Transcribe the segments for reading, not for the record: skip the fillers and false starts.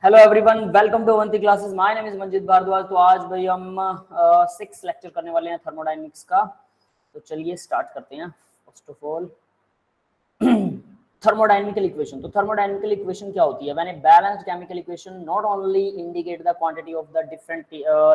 Hello everyone, welcome to Avanti classes. My name is Manjit Bhardwaj. तो आज भाई हम 6 लेक्चर करने वाले हैं थर्मोडायनेमिक्स का। तो चलिए स्टार्ट करते हैं। First of all thermodynamical equation. तो थर्मोडायनेमिकल इक्वेशन क्या होती है? When a balanced chemical equation not only indicate the quantity of the different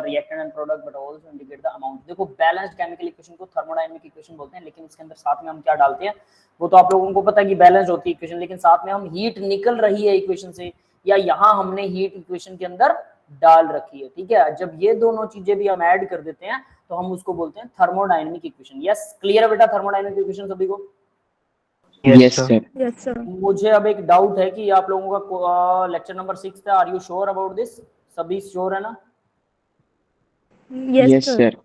reactant and product but also indicate the amount. देखो, बैलेंस्ड केमिकल इक्वेशन को thermodynamic equation बोलते हैं, लेकिन उसके अंदर साथ में हम क्या डालते हैं वो तो आप लोगों को पता है कि बैलेंस्ड होती है इक्वेशन, लेकिन साथ में हम हीट निकल रही है इक्वेशन से या यहाँ हमने हीट इक्वेशन के अंदर डाल रखी है। ठीक है, जब ये दोनों चीजें भी हम ऐड कर देते हैं तो हम उसको बोलते हैं थर्मोडायनेमिक इक्वेशन। यस, क्लियर है बेटा थर्मोडायनेमिक इक्वेशन सभी को? Yes sir. मुझे अब एक डाउट है कि आप लोगों का लेक्चर नंबर 6 है। Are you sure about this? सभी श्योर है ना? Yes sir.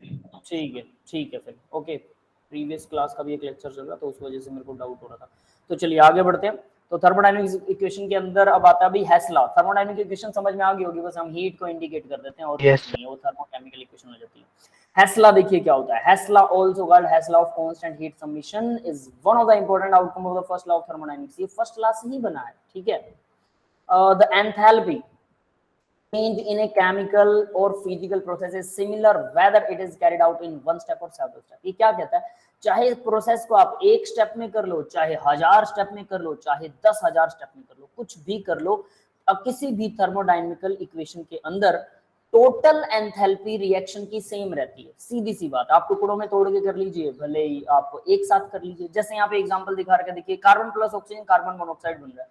ठीक है फिर ओके। प्रीवियस क्लास का भी एक लेक्चर चल रहा था, उस वजह से मेरे को डाउट हो रहा था। तो चलिए आगे बढ़ते हैं। तो थर्मोडायनेमिक इक्वेशन के अंदर अब आता है भाई हेस लॉ। थर्मोडायनेमिक इक्वेशन समझ में आ गई होगी, बस हम हीट को इंडिकेट कर देते हैं और कुछ नहीं है, वो थर्मोकेमिकल इक्वेशन हो जाती है। हेस लॉ देखिए क्या होता है। Hess law also called Hess law of constant heat summation is one of the important outcome of the first law of thermodynamics. ये फर्स्ट लॉ से ही बना है। ठीक है, the enthalpy change in a chemical or physical process is similar whether it is carried out in one step or several step। ये क्या कहता है? चाहे प्रोसेस को आप एक स्टेप में कर लो, चाहे 1000 स्टेप में कर लो, चाहे 10,000 स्टेप में कर लो, कुछ भी कर लो, अब किसी भी थर्मोडायनेमिकल इक्वेशन के अंदर टोटल एंथैल्पी रिएक्शन की सेम रहती है। सीधी सी बात, आप टुकड़ों में तोड़ के कर लीजिए, भले ही आप एक साथ कर लीजिए। जैसे यहाँ पे एग्जांपल दिखा रखा है, देखिए carbon plus oxygen carbon monoxide बन रहा है।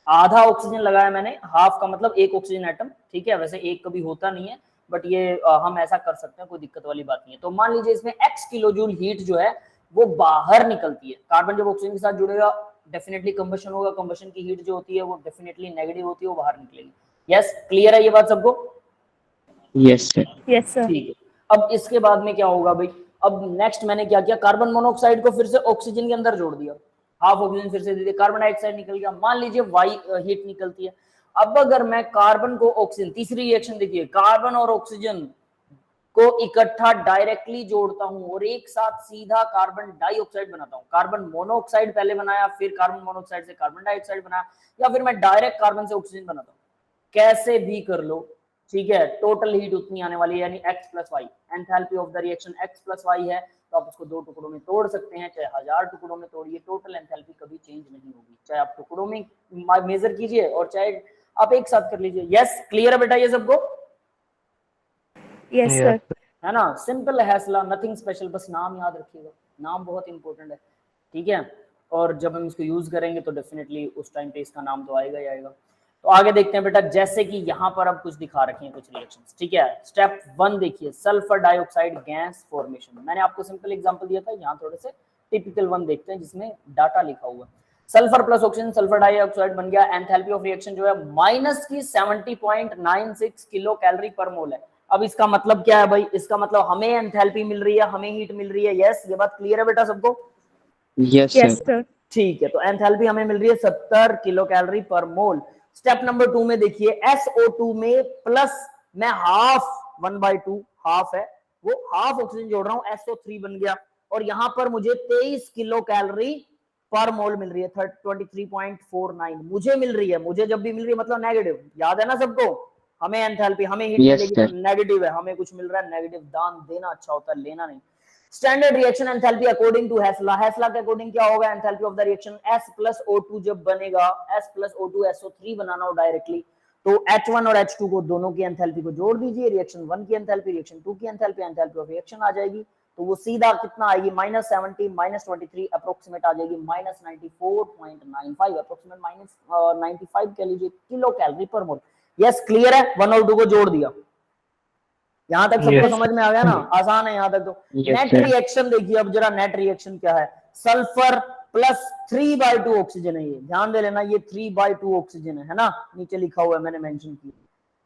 आधा ऑक्सीजन लगाया मैंने, हाफ का मतलब एक ऑक्सीजन एटम। ठीक है, वैसे एक कभी होता नहीं है बट ये हम ऐसा कर सकते हैं, कोई दिक्कत वाली बात नहीं है। तो मान लीजिए इसमें x किलोजूल हीट जो है वो बाहर निकलती है। कार्बन जब ऑक्सीजन के साथ जुड़ेगा डेफिनेटली कंबशन होगा, कंबशन की हीट जो होती है वो डेफिनेटली नेगेटिव होती है, वो बाहर निकलेगी। यस, क्लियर है ये बात सबको? Yes sir. Yes sir. ठीक है, अब इसके बाद में क्या होगा भाई? अब नेक्स्ट मैंने क्या किया, कार्बन मोनोऑक्साइड को फिर से ऑक्सीजन के अंदर जोड़ दिया, हाफ ऑक्सीजन फिर से दे दिया, कार्बन डाइऑक्साइड निकल गया। मान लीजिए वाई हीट निकलती है। अब अगर मैं कार्बन को ऑक्सीजन, तीसरी रिएक्शन देखिए, कार्बन और ऑक्सीजन को इकट्ठा डायरेक्टली जोड़ता हूं और एक साथ सीधा कार्बन डाइऑक्साइड बनाता हूं। कार्बन मोनोऑक्साइड पहले बनाया, फिर कार्बन मोनोऑक्साइड से कार्बन डाइऑक्साइड बनाया, या फिर मैं डायरेक्ट कार्बन से ऑक्सीजन बनाता हूं, कैसे भी कर लो। ठीक है, टोटल हीट उतनी आने वाली है, यानी x plus y. Enthalpy of the reaction x plus y है, तो आप उसको दो टुकड़ों में तोड़ सकते हैं, चाहे 1000 टुकड़ों में तोड़िए, टोटल एंथैल्पी कभी चेंज नहीं होगी, चाहे आप टुकड़ों में मेजर कीजिए और चाहे आप एक साथ कर लीजिए। यस, क्लियर है बेटा ये सबको? Yes sir. है ना, सिंपल है हेस लॉ, नथिंग स्पेशल, बस नाम याद रखिएगा, नाम बहुत इंपॉर्टेंट है। ठीक है, और जब हम इसको यूज करेंगे तो डेफिनेटली उस टाइम पे इसका नाम तो आएगा ही आएगा। तो आगे देखते हैं बेटा, जैसे कि यहाँ पर अब कुछ दिखा रखे हैं कुछ रिएक्शंस। ठीक है, स्टेप 1 देखिए, सल्फर डाइऑक्साइड गैस फॉर्मेशन। मैंने आपको सिंपल एग्जांपल दिया था, यहाँ थोड़े से टिपिकल 1 देखते हैं जिसमें डाटा लिखा हुआ है। Sulphur plus oxygen sulphur dioxide बन गया। एंथैल्पी ऑफ रिएक्शन जो है माइनस की 70.96 किलो कैलोरी पर मोल है। अब इसका मतलब क्या है भाई? इसका मतलब हमें एंथैल्पी मिल रही है, हमें हीट मिल रही है। यस, ये बात क्लियर है बेटा सबको? Yes sir. ठीक है, तो एंथैल्पी हमें मिल रही है 70 किलो कैलोरी पर मोल। स्टेप नंबर 2 में देखिए, SO2 में प्लस मैं हाफ 1/2 हाफ है वो हाफ ऑक्सीजन जोड़ रहा हूं, SO3 बन गया, और यहां पर मुझे 23 किलो कैलोरी पर मोल मिल रही है, 23.49 मुझे मिल रही है। मुझे जब भी मिल रही है मतलब नेगेटिव, याद है ना सबको? हमें एंथैल्पी, हमें हीट मिलेगी तो नेगेटिव है, हमें कुछ मिल रहा है नेगेटिव। दान देना अच्छा होता है, लेना नहीं। Standard reaction enthalpy according to Hess law. Hess law के अकॉर्डिंग क्या होगा enthalpy of the reaction? S plus O2 जब बनेगा, S प्लस O2 SO3 बनाना हो डायरेक्टली, तो H1 और H2 को दोनों की एंथैल्पी को जोड़ दीजिए, रिएक्शन 1 की एंथैल्पी, रिएक्शन 2 की एंथैल्पी, एंथैल्पी ऑफ रिएक्शन आ जाएगी। तो वो सीधा कितना आएगी? -70 -23 अप्रोक्सीमेट आ जाएगी, -94.95 अप्रोक्सीमेट -95 कह लीजिए किलो कैलोरी पर मोल। यस, क्लियर है? 1 और 2 को जोड़ दिया, यहां तक सबको समझ में आ गया ना? आसान है यहां तक तो। नेट रिएक्शन देखिए, अब जरा नेट रिएक्शन क्या है। सल्फर प्लस 3/2 ऑक्सीजन है, ये ध्यान दे लेना, ये 3/2 ऑक्सीजन है ना, नीचे लिखा हुआ है, मैंने मेंशन किया,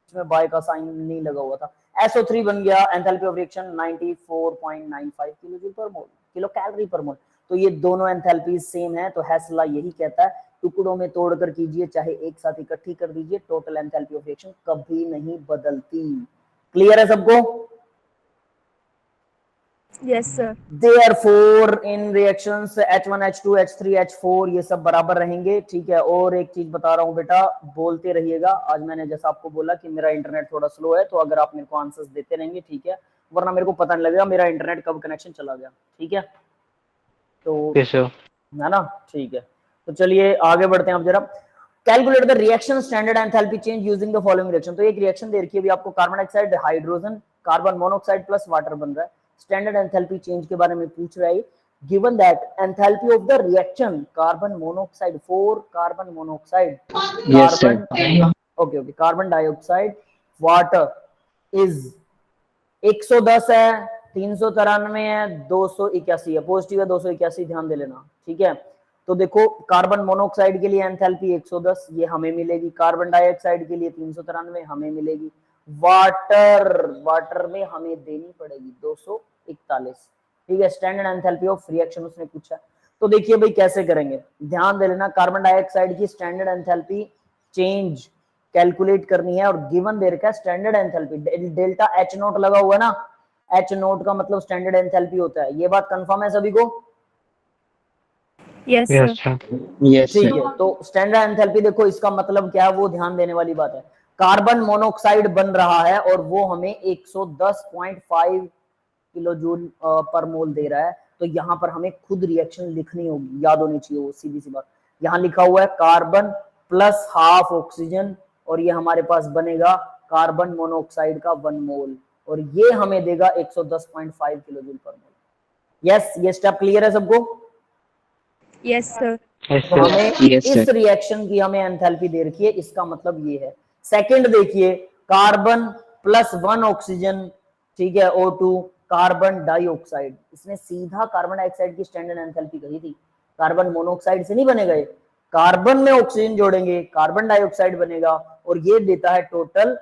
इसमें बाय का साइन नहीं लगा हुआ था। SO3 बन गया, एंथैल्पी ऑफ रिएक्शन 94.95 किलो पर मोल, किलो कैलोरी पर मोल। तो ये दोनों एंथैल्पी सेम है, तो हेस लॉ यही कहता है, टुकड़ों में तोड़कर कीजिए चाहे एक साथ इकट्ठी कर दीजिए, टोटल एंथैल्पी ऑफ रिएक्शन कभी नहीं बदलती। क्लियर है सबको? Yes, sir. Therefore in reactions H1 H2 H3 H4 ये सब बराबर रहेंगे, ठीक है। और एक चीज बता रहा हूँ बेटा, बोलते रहिएगा। आज मैंने जैसा आपको बोला कि मेरा इंटरनेट थोड़ा स्लो है, तो अगर आप मेरे को आंसर्स देते रहेंगे, ठीक है, वरना मेरे को पता नहीं लगेगा मेरा इंटरनेट कब कनेक्शन चला गया, ठीक है। तो है ना, ठीक है। तो चलिए आगे बढ़ते हैं अब जरा। Calculate the reaction standard enthalpy change using the following reaction. तो एक रिएक्शन दे रखी है अभी आपको, carbon dioxide hydrogen carbon monoxide plus water बन रहा है। स्टैंडर्ड एंथैल्पी चेंज के बारे में पूछ रहा है। Given that enthalpy of the reaction carbon monoxide 4 carbon monoxide Yes, sir. Carbon okay carbon dioxide water is 110 है, 393 है, 281 है, पॉजिटिव है 281, ध्यान दे लेना, ठीक है। तो देखो कार्बन मोनोऑक्साइड के लिए एंथैल्पी 110 ये हमें मिलेगी, कार्बन डाइऑक्साइड के लिए 393 हमें मिलेगी, वाटर में हमें देनी पड़ेगी 241, ठीक है। स्टैंडर्ड एंथैल्पी ऑफ रिएक्शन उसने पूछा। तो देखिए भाई कैसे करेंगे, ध्यान दे लेना। कार्बन डाइऑक्साइड की स्टैंडर्ड एंथैल्पी चेंज कैलकुलेट करनी है, और गिवन दे रखा है standard enthalpy, delta H note लगा हुआ है ना, एच नोट का मतलब स्टैंडर्ड एंथैल्पी होता है। ये बात कंफर्म है सभी को? Yes, sir. Yes, ठीक sir. है। तो स्टैंडर्ड एंथैल्पी देखो इसका मतलब क्या है, वो ध्यान देने वाली बात है। कार्बन मोनोऑक्साइड बन रहा है और वो हमें 110.5 किलो जूल पर मोल दे रहा है। तो यहाँ पर हमें खुद रिएक्शन लिखनी होगी, याद होनी चाहिए वो, सीधी सी बात। यहाँ लिखा हुआ है कार्बन प्लस हाफ ऑक्सीजन, और ये हमारे पास बनेगा कार्बन मोनोऑक्साइड का 1 मोल, और ये हमें देगा 110.5 किलो जूल पर मोल। यस, ये स्टेप क्लियर है सबको? Yes, sir. तो हमें Yes, इस sir. रिएक्शन की हमें एंथैल्पी दे रखी है, इसका मतलब ये है। सेकंड देखिए, कार्बन प्लस 1 ऑक्सीजन, ठीक है, O2 कार्बन डाइऑक्साइड, इसने सीधा कार्बन डाइऑक्साइड की स्टैंडर्ड एंथैल्पी कही थी। कार्बन मोनोऑक्साइड से नहीं बनेगा ये, कार्बन में ऑक्सीजन जोड़ेंगे कार्बन डाइऑक्साइड बनेगा, और ये देता है टोटल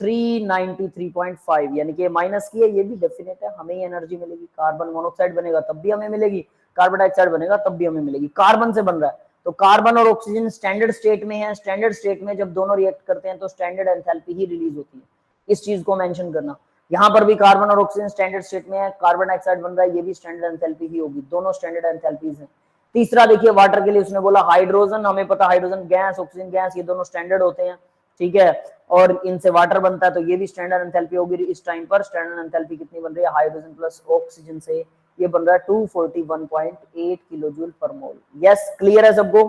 393.5, यानी कि माइनस की है, ये भी डेफिनेट है, हमें ही एनर्जी मिलेगी। कार्बन मोनोऑक्साइड बनेगा तब भी हमें मिलेगी, कार्बन डाइऑक्साइड बनेगा तब भी हमें मिलेगी। कार्बन से बन रहा है, तो कार्बन और ऑक्सीजन स्टैंडर्ड स्टेट में है। स्टैंडर्ड स्टेट में जब दोनों रिएक्ट करते हैं तो स्टैंडर्ड एंथैल्पी ही रिलीज होती है, इस चीज को मेंशन करना। यहाँ पर भी कार्बन और ऑक्सीजन स्टैंडर्ड स्टेट में है, कार्बन डाइऑक्साइड बन रहा है, ये भी स्टैंडर्ड एंथैल्पी ही होगी, दोनों स्टैंडर्ड एंथैल्पीज हैं। तीसरा देखिए, वाटर के लिए उसने बोला हाइड्रोजन, हमें पता हाइड्रोजन गैस ऑक्सीजन गैस ये दोनों स्टैंडर्ड होते हैं, ठीक है, और इनसे वाटर बनता है, तो ये भी स्टैंडर्ड एंथैल्पी होगी। इस टाइम पर स्टैंडर्ड एंथैल्पी कितनी बन रही है, हाइड्रोजन प्लस ऑक्सीजन से ये बन रहा है 241.8 किलो जूल पर मोल। यस, क्लियर है सबको?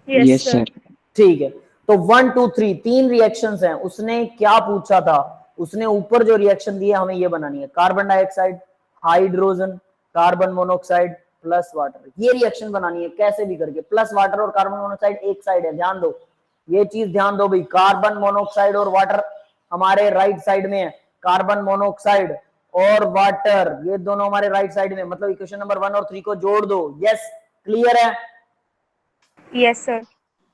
Yes, sir. ठीक है। तो 1 2 3 तीन रिएक्शंस हैं। उसने क्या पूछा था, उसने ऊपर जो रिएक्शन दी है हमें ये बनानी है, carbon dioxide hydrogen carbon monoxide plus water, ये रिएक्शन बनानी है कैसे भी करके। प्लस वाटर और कार्बन मोनोऑक्साइड एक साइड है, ध्यान दो, ये चीज ध्यान दो भाई। कार्बन मोनोऑक्साइड और वाटर हमारे राइट साइड में है, कार्बन मोनोऑक्साइड और वाटर ये दोनों हमारे राइट साइड में, मतलब इक्वेशन नंबर 1 और 3 को जोड़ दो। यस, क्लियर है? Yes, sir.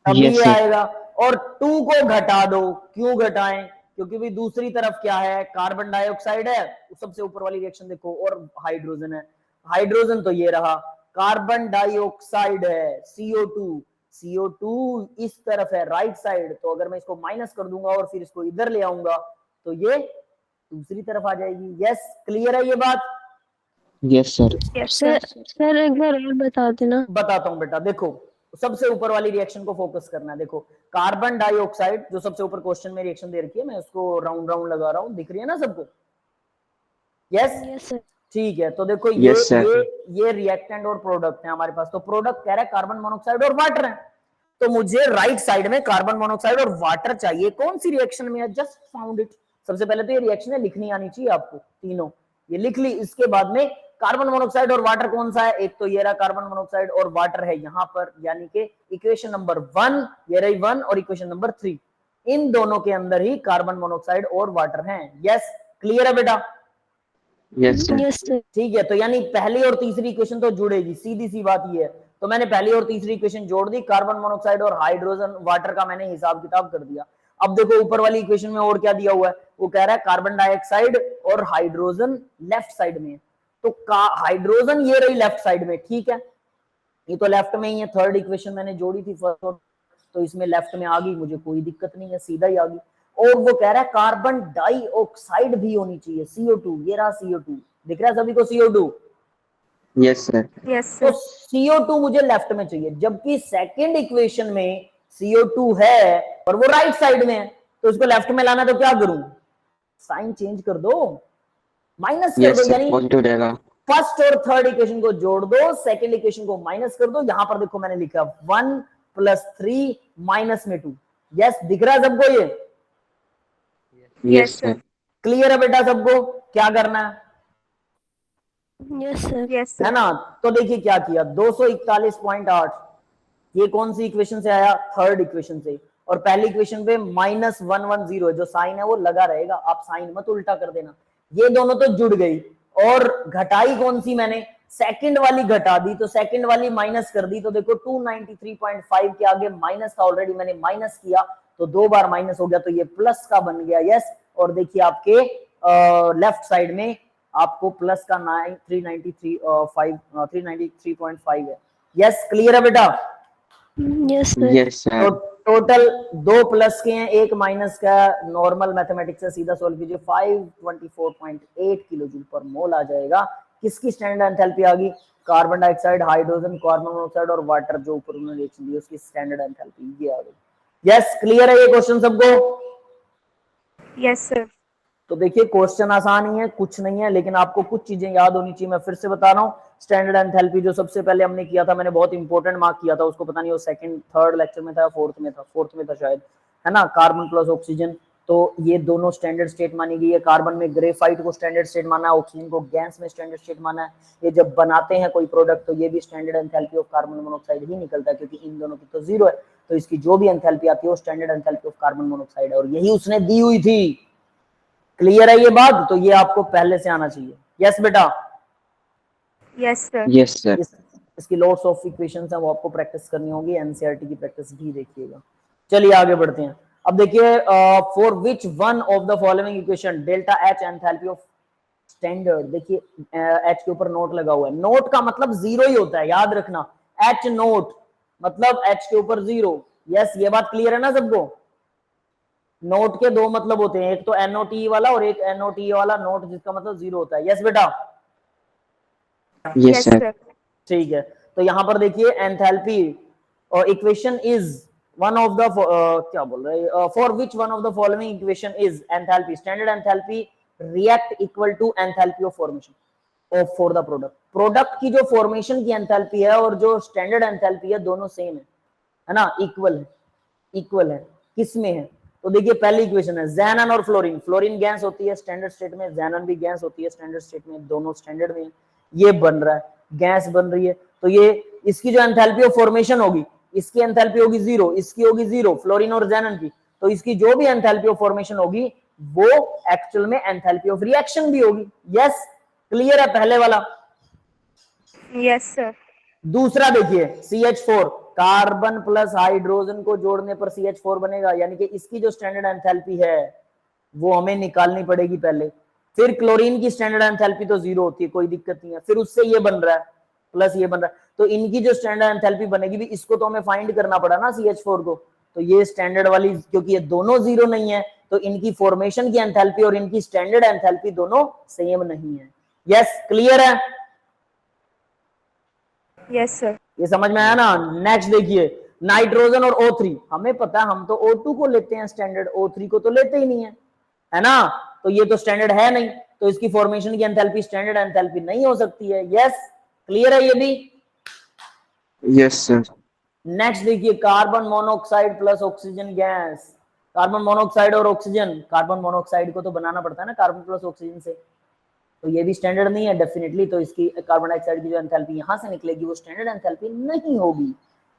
तभी Yes, ये sir. आएगा। और 2 को घटा दो, क्यों घटाएं, क्योंकि भी दूसरी तरफ क्या है, कार्बन डाइऑक्साइड है, सबसे ऊपर वाली रिएक्शन देखो, और हाइड्रोजन है। हाइड्रोजन तो ये रहा, कार्बन डाइऑक्साइड है, CO2 CO2 इस तरफ है राइट साइड, तो अगर मैं इसको माइनस कर दूंगा और फिर इसको इधर ले आऊंगा तो ये दूसरी तरफ आ जाएगी। यस, क्लियर है ये बात? Yes, sir. Yes, sir. Sir एक बार और बता देना। बताता हूं बेटा, देखो सबसे ऊपर वाली रिएक्शन को फोकस करना है। देखो कार्बन डाइऑक्साइड जो सबसे ऊपर क्वेश्चन में रिएक्शन दे रखी है, मैं उसको राउंड राउंड लगा रहा हूं, दिख रही है ना सबको? Yes, yes sir. ठीक है। तो देखो Yes, sir. ये रिएक्टेंट और प्रोडक्ट है हमारे पास। तो प्रोडक्ट कह रहा है कार्बन मोनोऑक्साइड और वाटर है, तो मुझे राइट साइड में कार्बन मोनोऑक्साइड और वाटर चाहिए। कौन सी रिएक्शन में है? Just found it. सबसे पहले तो ये रिएक्शन लिखनी आनी चाहिए आपको, तीनों ये लिख ली। इसके बाद में कार्बन मोनोऑक्साइड और वाटर कौन सा है, एक तो ये रहा कार्बन मोनोऑक्साइड और वाटर है यहाँ पर, यानी कि इक्वेशन नंबर 1 ये रही 1 और इक्वेशन नंबर 3, इन दोनों के अंदर ही कार्बन मोनोऑक्साइड और वाटर हैं। यस, क्लियर है बेटा? Yes, sir. Yes sir. ठीक है। तो यानी पहली और तीसरी इक्वेशन तो जुड़ेगी, सीधी सी बात ये है। तो मैंने पहली और तीसरी इक्वेशन जोड़ दी, कार्बन मोनोऑक्साइड और हाइड्रोजन वाटर का मैंने हिसाब किताब कर दिया। अब देखो ऊपर वाली इक्वेशन में और क्या दिया हुआ है, वो कह रहा है कार्बन डाइऑक्साइड और हाइड्रोजन लेफ्ट साइड में है, तो हाइड्रोजन ये रही लेफ्ट साइड में, ठीक है, ये तो लेफ्ट में ही है। थर्ड इक्वेशन मैंने जोड़ी थी फर्स्ट, तो इसमें लेफ्ट में आ गई, मुझे कोई दिक्कत नहीं है, सीधा ही आ गई। और वो कह रहा है कार्बन डाइऑक्साइड भी होनी चाहिए, CO2, ये रहा CO2, दिख रहा है सभी को CO2? Yes, sir. Yes, तो sir. CO2 मुझे लेफ्ट में चाहिए, जबकि सेकंड इक्वेशन में CO2 है और वो राइट साइड में है, तो इसको लेफ्ट में लाना, तो क्या करूं, साइन चेंज कर दो, माइनस कर Yes, दो, sir. यानी Positive रहेगा. फर्स्ट और थर्ड इक्वेशन को जोड़ दो, सेकंड इक्वेशन को माइनस कर दो। यहां पर देखो मैंने लिखा 1 + 3 माइनस में 2। यस, दिख रहा है सबको ये? Yes, sir. क्लियर है बेटा सबको? क्या करना है, यस सर। Yes, है sir. ना? तो देखिए क्या किया, 241.8, ये कौन सी इक्वेशन से आया, थर्ड इक्वेशन से, और पहली इक्वेशन पे -110 जो साइन है वो लगा रहेगा, आप साइन मत उल्टा कर देना। ये दोनों तो जुड़ गई, और घटाई कौन सी मैंने, सेकंड वाली घटा दी, तो सेकंड वाली माइनस कर दी, तो देखो 293.5 के आगे माइनस था ऑलरेडी, मैंने माइनस किया तो 2 बार माइनस हो गया, तो ये प्लस का बन गया। यस, और देखिए आपके लेफ्ट साइड में आपको प्लस का 393.5 है। यस, क्लियर है बेटा? Yes sir. Yes, sir. तो टोटल 2 प्लस के हैं, 1 माइनस का, नॉर्मल मैथमेटिक्स से सीधा सॉल्व कीजिए, 524.8 किलो जूल पर मोल आ जाएगा। किसकी स्टैंडर्ड एंथैल्पी आ गई, carbon dioxide, hydrogen, carbon monoxide और वाटर, जो ऊपर उन्होंने रिएक्शन दी उसकी स्टैंडर्ड एंथैल्पी ये आ गई। यस, क्लियर है ये क्वेश्चन सबको? Yes, sir. तो देखिए क्वेश्चन आसान ही है, कुछ नहीं है, लेकिन आपको कुछ चीजें याद होनी चाहिए। मैं फिर से बता रहा हूँ, स्टैंडर्ड एंथैल्पी जो सबसे पहले हमने किया था, मैंने बहुत इंपॉर्टेंट मार्क किया था उसको, पता नहीं वो सेकंड थर्ड लेक्चर में था या फोर्थ में था शायद, है ना, कार्बन प्लस ऑक्सीजन। तो ये दोनों स्टैंडर्ड स्टेट मानी गई है, कार्बन में ग्रेफाइट को स्टैंडर्ड स्टेट माना है, ऑक्सीजन को गैस में स्टैंडर्ड स्टेट माना है। ये जब बनाते हैं कोई प्रोडक्ट तो ये भी standard enthalpy of carbon monoxide ही निकलता है, क्योंकि इन दोनों की तो जीरो है, तो इसकी जो भी एंथैल्पी आती है वो standard enthalpy of carbon monoxide है, और यही उसने दी हुई थी। क्लियर है ये बात? तो ये आपको पहले से आना चाहिए। यस बेटा? Yes, sir. Yes, sir. इसकी लॉट्स ऑफ इक्वेशंस हैं, वो आपको प्रैक्टिस करनी होगी, एनसीईआरटी की प्रैक्टिस भी देखिएगा। चलिए आगे बढ़ते हैं। अब देखिए, for which one of the following equation delta H enthalpy of standard, देखिए एच के ऊपर नोट लगा हुआ है, नोट का मतलब जीरो ही होता है, याद रखना, एच नोट मतलब एच के ऊपर जीरो। यस, ये बात क्लियर है ना सबको? नोट के दो मतलब होते हैं, एक तो NOT वाला और एक NOT वाला नोट, जिसका मतलब जीरो होता है। यस बेटा? Yes, sir. ठीक है, तो यहां पर देखिए enthalpy equation is one of the, क्या बोल रहे हैं, for which one of the following equation is enthalpy, standard enthalpy react equal to enthalpy of formation of for the product की जो फॉर्मेशन की एंथैल्पी है और जो स्टैंडर्ड एंथैल्पी है दोनों सेम है ना, इक्वल है। किसमें है? तो देखिए पहली इक्वेशन है ज़ैनन और फ्लोरीन, फ्लोरीन गैस होती है स्टैंडर्ड स्टेट में, ज़ैनन भी गैस होती है स्टैंडर्ड स्टेट में, दोनों स्टैंडर्ड में, ये बन रहा है, गैस बन रही है, तो ये इसकी जो एंथैल्पी ऑफ फॉर्मेशन होगी, इसकी एंथैल्पी होगी जीरो, इसकी होगी जीरो, फ्लोरीन और ज़ैनन की, तो इसकी जो भी एंथैल्पी ऑफ फॉर्मेशन होगी वो एक्चुअल में एंथैल्पी ऑफ रिएक्शन भी होगी। यस, क्लियर है पहले वाला? Yes, sir. दूसरा देखिए CH4, कार्बन प्लस हाइड्रोजन को जोड़ने पर CH4 बनेगा, यानी कि इसकी जो स्टैंडर्ड एंथैल्पी है वो हमें निकालनी पड़ेगी पहले। फिर क्लोरीन की स्टैंडर्ड एंथैल्पी तो जीरो होती है, कोई दिक्कत नहीं है, फिर उससे ये बन रहा है प्लस ये बन रहा है, तो इनकी जो स्टैंडर्ड एंथैल्पी बनेगी भी, इसको तो हमें फाइंड करना पड़ा ना CH4 को, तो ये स्टैंडर्ड वाली, क्योंकि ये दोनों जीरो नहीं है तो इनकी फॉर्मेशन की एंथैल्पी और इनकी स्टैंडर्ड एंथैल्पी दोनों सेम नहीं है। यस, क्लियर है? Yes, sir. ये समझ में आया ना? नेक्स्ट देखिए नाइट्रोजन और O3, हमें पता है हम तो O2 को लेते हैं स्टैंडर्ड, O3 को तो लेते ही नहीं है ना, तो ये तो स्टैंडर्ड है नहीं, तो इसकी फॉर्मेशन की एंथैल्पी स्टैंडर्ड एंथैल्पी नहीं हो सकती है। यस, क्लियर है ये भी? Yes, sir. नेक्स्ट देखिए carbon monoxide plus oxygen gas, carbon monoxide और ऑक्सीजन, कार्बन मोनोऑक्साइड को तो बनाना पड़ता है ना कार्बन प्लस ऑक्सीजन से, तो ये भी स्टैंडर्ड नहीं है डेफिनेटली, तो इसकी कार्बन डाइऑक्साइड की जो एंथैल्पी यहां से निकलेगी वो स्टैंडर्ड एंथैल्पी नहीं होगी,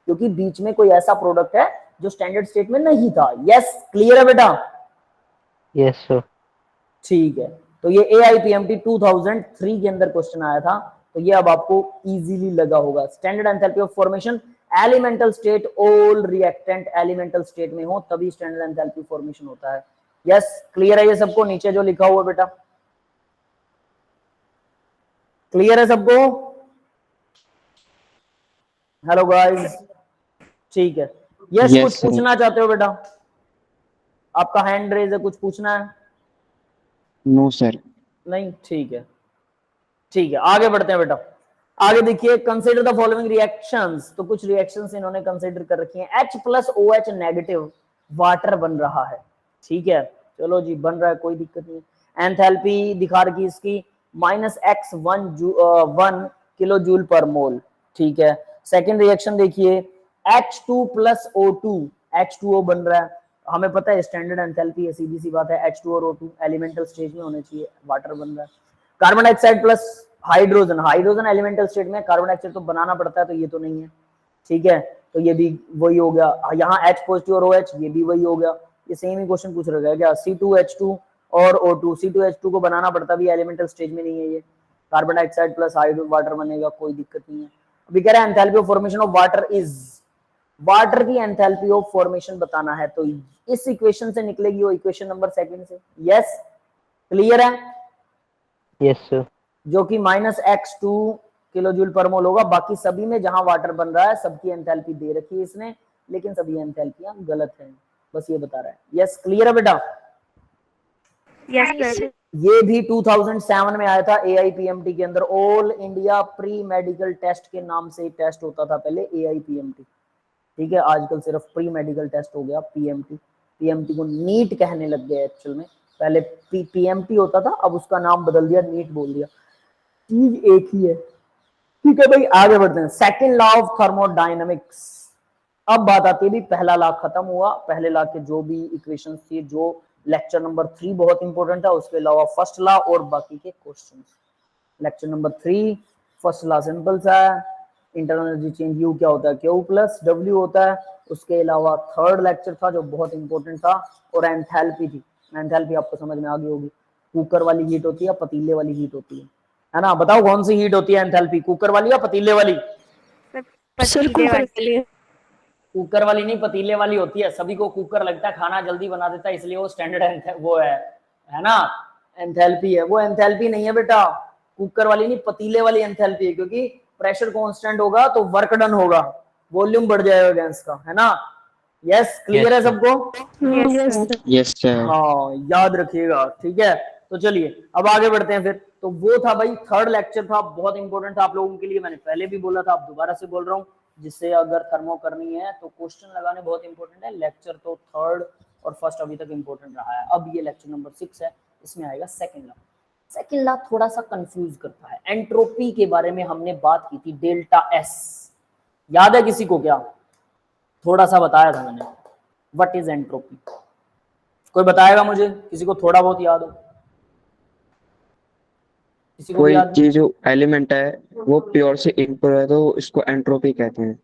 क्योंकि बीच में कोई ऐसा प्रोडक्ट है जो स्टैंडर्ड स्टेट में नहीं था। यस, क्लियर है बेटा? Yes, sir. ठीक है, तो ये AIPMT 2003 के अंदर क्वेश्चन आया था, तो ये अब आपको इजीली लगा होगा। Standard enthalpy of formation, elemental state, all reactant elemental state में हो तभी स्टैंडर्ड एंथैल्पी फॉर्मेशन होता है। यस, क्लियर है ये सबको? नीचे जो लिखा हुआ बेटा क्लियर है सबको? हेलो गाइस, ठीक है। यस, Yes, कुछ sir. पूछना चाहते हो बेटा? आपका हैंड रेज है, कुछ पूछना है? No sir. नहीं, ठीक है, ठीक है, आगे बढ़ते हैं बेटा। आगे देखिए, कंसिडर द फॉलोइंग रिएक्शंस। तो कुछ रिएक्शंस इन्होंने कंसिडर कर रखी हैं। H plus OH negative water बन रहा है, ठीक है, चलो जी, बन रहा है, कोई दिक्कत नहीं। एंथैल्पी दिखा रखी इसकी -X1 किलो जूल पर मोल, ठीक है। सेकेंड रिएक्शन देखिए, H2 प्लस O2, H2O बन रहा है, हमें पता है स्टैंडर्ड एंथैल्पी है, सीधी सी बात है, H2 और O2 एलिमेंटल स्टेज में होने चाहिए, वाटर बन रहा है। Carbon dioxide plus hydrogen, hydrogen elemental state में, कार्बन डाइऑक्साइड तो बनाना पड़ता है, तो ये तो नहीं है, ठीक है, तो ये भी वही हो गया। यहाँ H पॉजिटिव और OH, ये भी वही हो गया। ये सेम ही क्वेश्चन पूछ रहा है क्या, C2H2 और O2, C2H2 को बनाना पड़ता भी, एलिमेंटल स्टेज में नहीं है ये, carbon dioxide plus hydrogen water बनेगा, कोई दिक्कत नहीं है। अभी कह रहा है enthalpy of formation of water is, water की एंथैल्पी ऑफ फॉर्मेशन बताना है, तो इस इक्वेशन से निकलेगी वो, इक्वेशन नंबर सेकंड से। यस, क्लियर है? Yes sir. जो कि -X2 किलो जूल पर मोल होगा। बाकी सभी में जहां वाटर बन रहा है सबकी एंथैल्पी दे रखी है इसने, लेकिन सभी एंथैल्पियां गलत हैं, बस ये बता रहा है। यस, क्लियर है बेटा? Yes sir. ये भी 2007 में आया था AIPMT के अंदर, all India pre medical test के नाम से टेस्ट होता था पहले, AIPMT, ठीक है, आजकल सिर्फ प्री मेडिकल टेस्ट हो गया PMT। PMT को नीट कहने लग गए एक्चुअल में, पहले PMT होता था, अब उसका नाम बदल दिया, नीट बोल दिया, चीज एक ही है, ठीक है भाई। आगे बढ़ते हैं, सेकंड लॉ ऑफ थर्मोडायनेमिक्स। अब बात आती है भी, पहला लॉ खत्म हुआ, पहले लॉ के जो भी इक्वेशंस थी, जो लेक्चर नंबर 3 बहुत इंपॉर्टेंट था, उसके अलावा फर्स्ट लॉ और बाकी के questions. Lecture number 3 first law simple सा है, इंटरनल एनर्जी चेंज U क्या होता है, Q प्लस W होता है। उसके अलावा थर्ड लेक्चर था जो बहुत इंपॉर्टेंट था, और एंथैल्पी थी। एंथैल्पी आपको समझ में आ गई होगी, कुकर वाली हीट होती है, पतीले वाली हीट होती है ना? बताओ कौन सी हीट होती है एंथैल्पी, कुकर वाली या पतीले वाली? सर कुकर के लिए। कुकर वाली नहीं, पतीले वाली होती है। सभी को कुकर लगता है खाना जल्दी बना देता है, इसलिए वो स्टैंडर्ड वो है ना, एंथैल्पी है। वो एंथैल्पी नहीं है बेटा, कुकर वाली नहीं, पतीले वाली एंथैल्पी है, क्योंकि प्रेशर कांस्टेंट होगा तो वर्क डन होगा, वॉल्यूम बढ़ जाएगा गैस का, है ना? यस, क्लियर है सबको? Yes sir. Yes sir. हाँ, याद रखिएगा, ठीक है। तो चलिए अब आगे बढ़ते हैं फिर। तो वो था भाई थर्ड लेक्चर था, बहुत इंपॉर्टेंट था आप लोगों के लिए, मैंने पहले भी बोला था, अब दोबारा से बोल रहा हूँ, जिससे अगर थर्मो करनी है तो क्वेश्चन लगाने बहुत इंपॉर्टेंट है। लेक्चर तो थर्ड और फर्स्ट अभी तक इंपॉर्टेंट रहा है, अब ये लेक्चर नंबर 6 है, इसमें आएगा सेकंड लॉ। सेकंड लॉ थोड़ा सा कंफ्यूज करता है। एंट्रोपी के बारे में हमने बात की थी, डेल्टा S, याद है किसी को? क्या थोड़ा सा बताया था मैंने, व्हाट इज एंट्रोपी? कोई बताएगा मुझे, किसी को थोड़ा बहुत याद हो? किसी को कोई याद? चीज जो एलिमेंट है वो प्योर से इम्प्योर है तो इसको एंट्रोपी कहते हैं,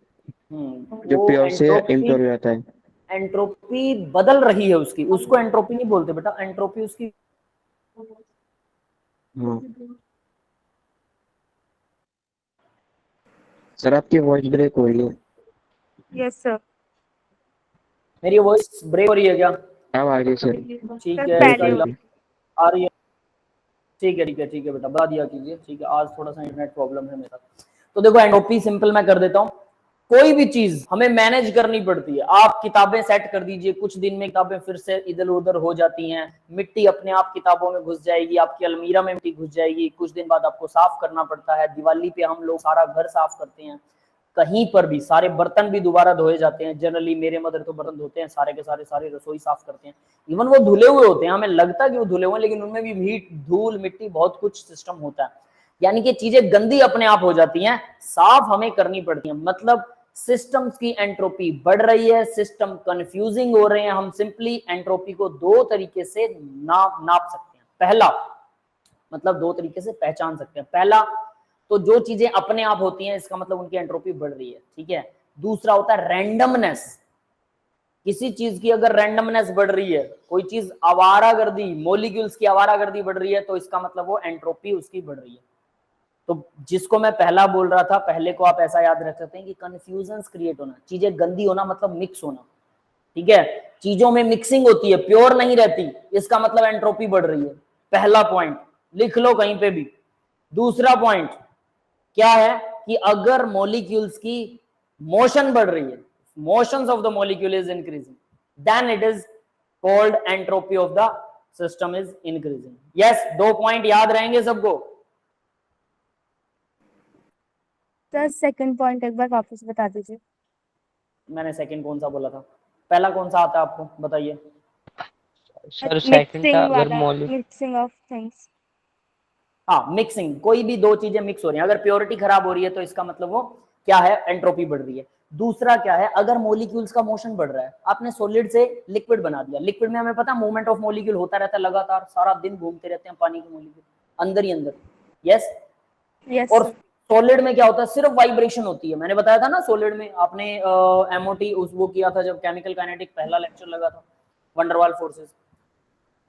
जो वो प्योर से एंट्रोपी, इम्प्योर हो जाता है। एंट्रोपी बदल रही है उसकी, उसको एंट्रोपी नहीं बोलते बेटा, एंट्रोपी उसकी। हाँ सर, आपकी वॉइस ब्रेक हो रही है। Yes sir. मेरी वॉइस ब्रेक हो रही है क्या? अब आ गई सर। ठीक सर है, पहले इसका आ रही है, ठीक है, ठीक है, ठीक है बेटा, बता दिया कीजिए, ठीक है। आज थोड़ा सा इंटरनेट प्रॉब्लम है मेरा। तो देखो एंट्रोपी सिंपल मैं कर देता हूँ, कोई भी चीज हमें मैनेज करनी पड़ती है। आप किताबें सेट कर दीजिए, कुछ दिन में किताबें फिर से इधर उधर हो जाती हैं, मिट्टी अपने आप किताबों में घुस जाएगी, आपकी अलमीरा में मिट्टी घुस जाएगी, कुछ दिन बाद आपको साफ करना पड़ता है। दिवाली पे हम लोग सारा घर साफ करते हैं, कहीं पर भी सारे बर्तन भी दोबारा धोए जाते हैं। जनरली मेरे मदर तो बर्तन धोते हैं सारे के सारे, सारी रसोई साफ करते हैं, इवन वो धुले हुए होते हैं, हमें लगता है कि वो धुले हुए हैं, लेकिन उनमें भी हीट, धूल, मिट्टी, बहुत कुछ सिस्टम होता है। यानी कि चीजें गंदी अपने आप हो जाती हैं, साफ हमें करनी पड़ती है। मतलब सिस्टम्स की एंट्रोपी बढ़ रही है, सिस्टम कंफ्यूजिंग हो रहे हैं। हम सिंपली एंट्रोपी को दो तरीके से नाप सकते हैं। पहला मतलब दो तरीके से पहचान सकते हैं। पहला तो जो चीजें अपने आप होती हैं, इसका मतलब उनकी एंट्रोपी बढ़ रही है, ठीक है। दूसरा होता है रैंडमनेस, किसी चीज की अगर रैंडमनेस बढ़ रही है, कोई चीज आवारागर्दी, मॉलिक्यूल्स की आवारागर्दी बढ़ रही है, तो इसका मतलब वो एंट्रोपी उसकी बढ़ रही है। तो जिसको मैं पहला बोल रहा था, पहले को आप ऐसा याद रख सकते हैं कि कंफ्यूजन्स क्रिएट होना, चीजें गंदी होना मतलब मिक्स होना, ठीक है। चीजों में मिक्सिंग होती है, प्योर नहीं रहती, इसका मतलब एंट्रोपी बढ़ रही है। पहला पॉइंट लिख लो कहीं पे भी। दूसरा पॉइंट क्या है कि अगर मॉलिक्यूल्स की मोशन बढ़ रही है, motions of the molecule is increasing, then it is called entropy of the system is increasing. Yes, 2 point याद रहेंगे सबको। सर सेकंड पॉइंट एक बार वापस बता दीजिए। मैंने सेकंड कौन सा बोला था? पहला कौन सा आता है आपको बताइए? सर सेकंड था मिक्सिंग अगर वाला, मॉलिक्यूल मिक्सिंग ऑफ थिंग्स। हाँ, मिक्सिंग, कोई भी दो चीजें मिक्स हो रही हैं, अगर प्योरिटी खराब हो रही है तो इसका मतलब वो क्या है, एंट्रोपी बढ़ रही है। दूसरा क्या है, अगर मॉलिक्यूल्स का मोशन बढ़ रहा है, आपने सॉलिड से लिक्विड बना दिया, लिक्विड में हमें पता है मूवमेंट ऑफ मॉलिक्यूल होता रहता है लगातार, सारा दिन घूमते रहते हैं पानी के मॉलिक्यूल अंदर ही अंदर। यस, यस और सर। सॉलिड में क्या होता है, सिर्फ वाइब्रेशन होती है। मैंने बताया था ना सॉलिड में, आपने एमओटी उस वो किया था जब केमिकल काइनेटिक पहला लेक्चर लगा था, वंडरवाल फोर्सेस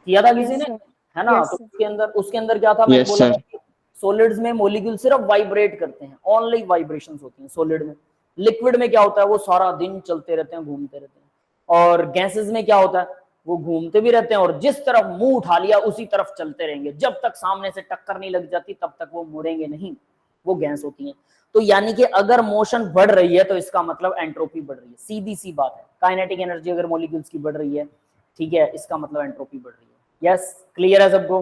किया था किसी यस ने, सर। है ना? यस तो सर। उसके अंदर क्या था, मैंने यस बोला सर। था सॉलिड्स में मॉलिक्यूल सिर्फ वाइब्रेट करते हैं, ओनली वाइब्रेशंस होती हैं सॉलिड में। लिक्विड में क्या होता है, वो सारा दिन चलते रहते हैं, घूमते रहते हैं। और गैसेस में क्या होता है, वो घूमते भी रहते हैं और जिस तरफ मुंह उठा लिया उसी तरफ चलते रहेंगे, जब तक सामने से टक्कर नहीं लग जाती तब तक वो मुड़ेंगे नहीं, वो गैस होती है। तो यानी कि अगर मोशन बढ़ रही है तो इसका मतलब एंट्रोपी बढ़ रही है, सीधी सी बात है। काइनेटिक एनर्जी अगर मॉलिक्यूल्स की बढ़ रही है, ठीक है, इसका मतलब एंट्रोपी बढ़ रही है। यस, क्लियर है सबको?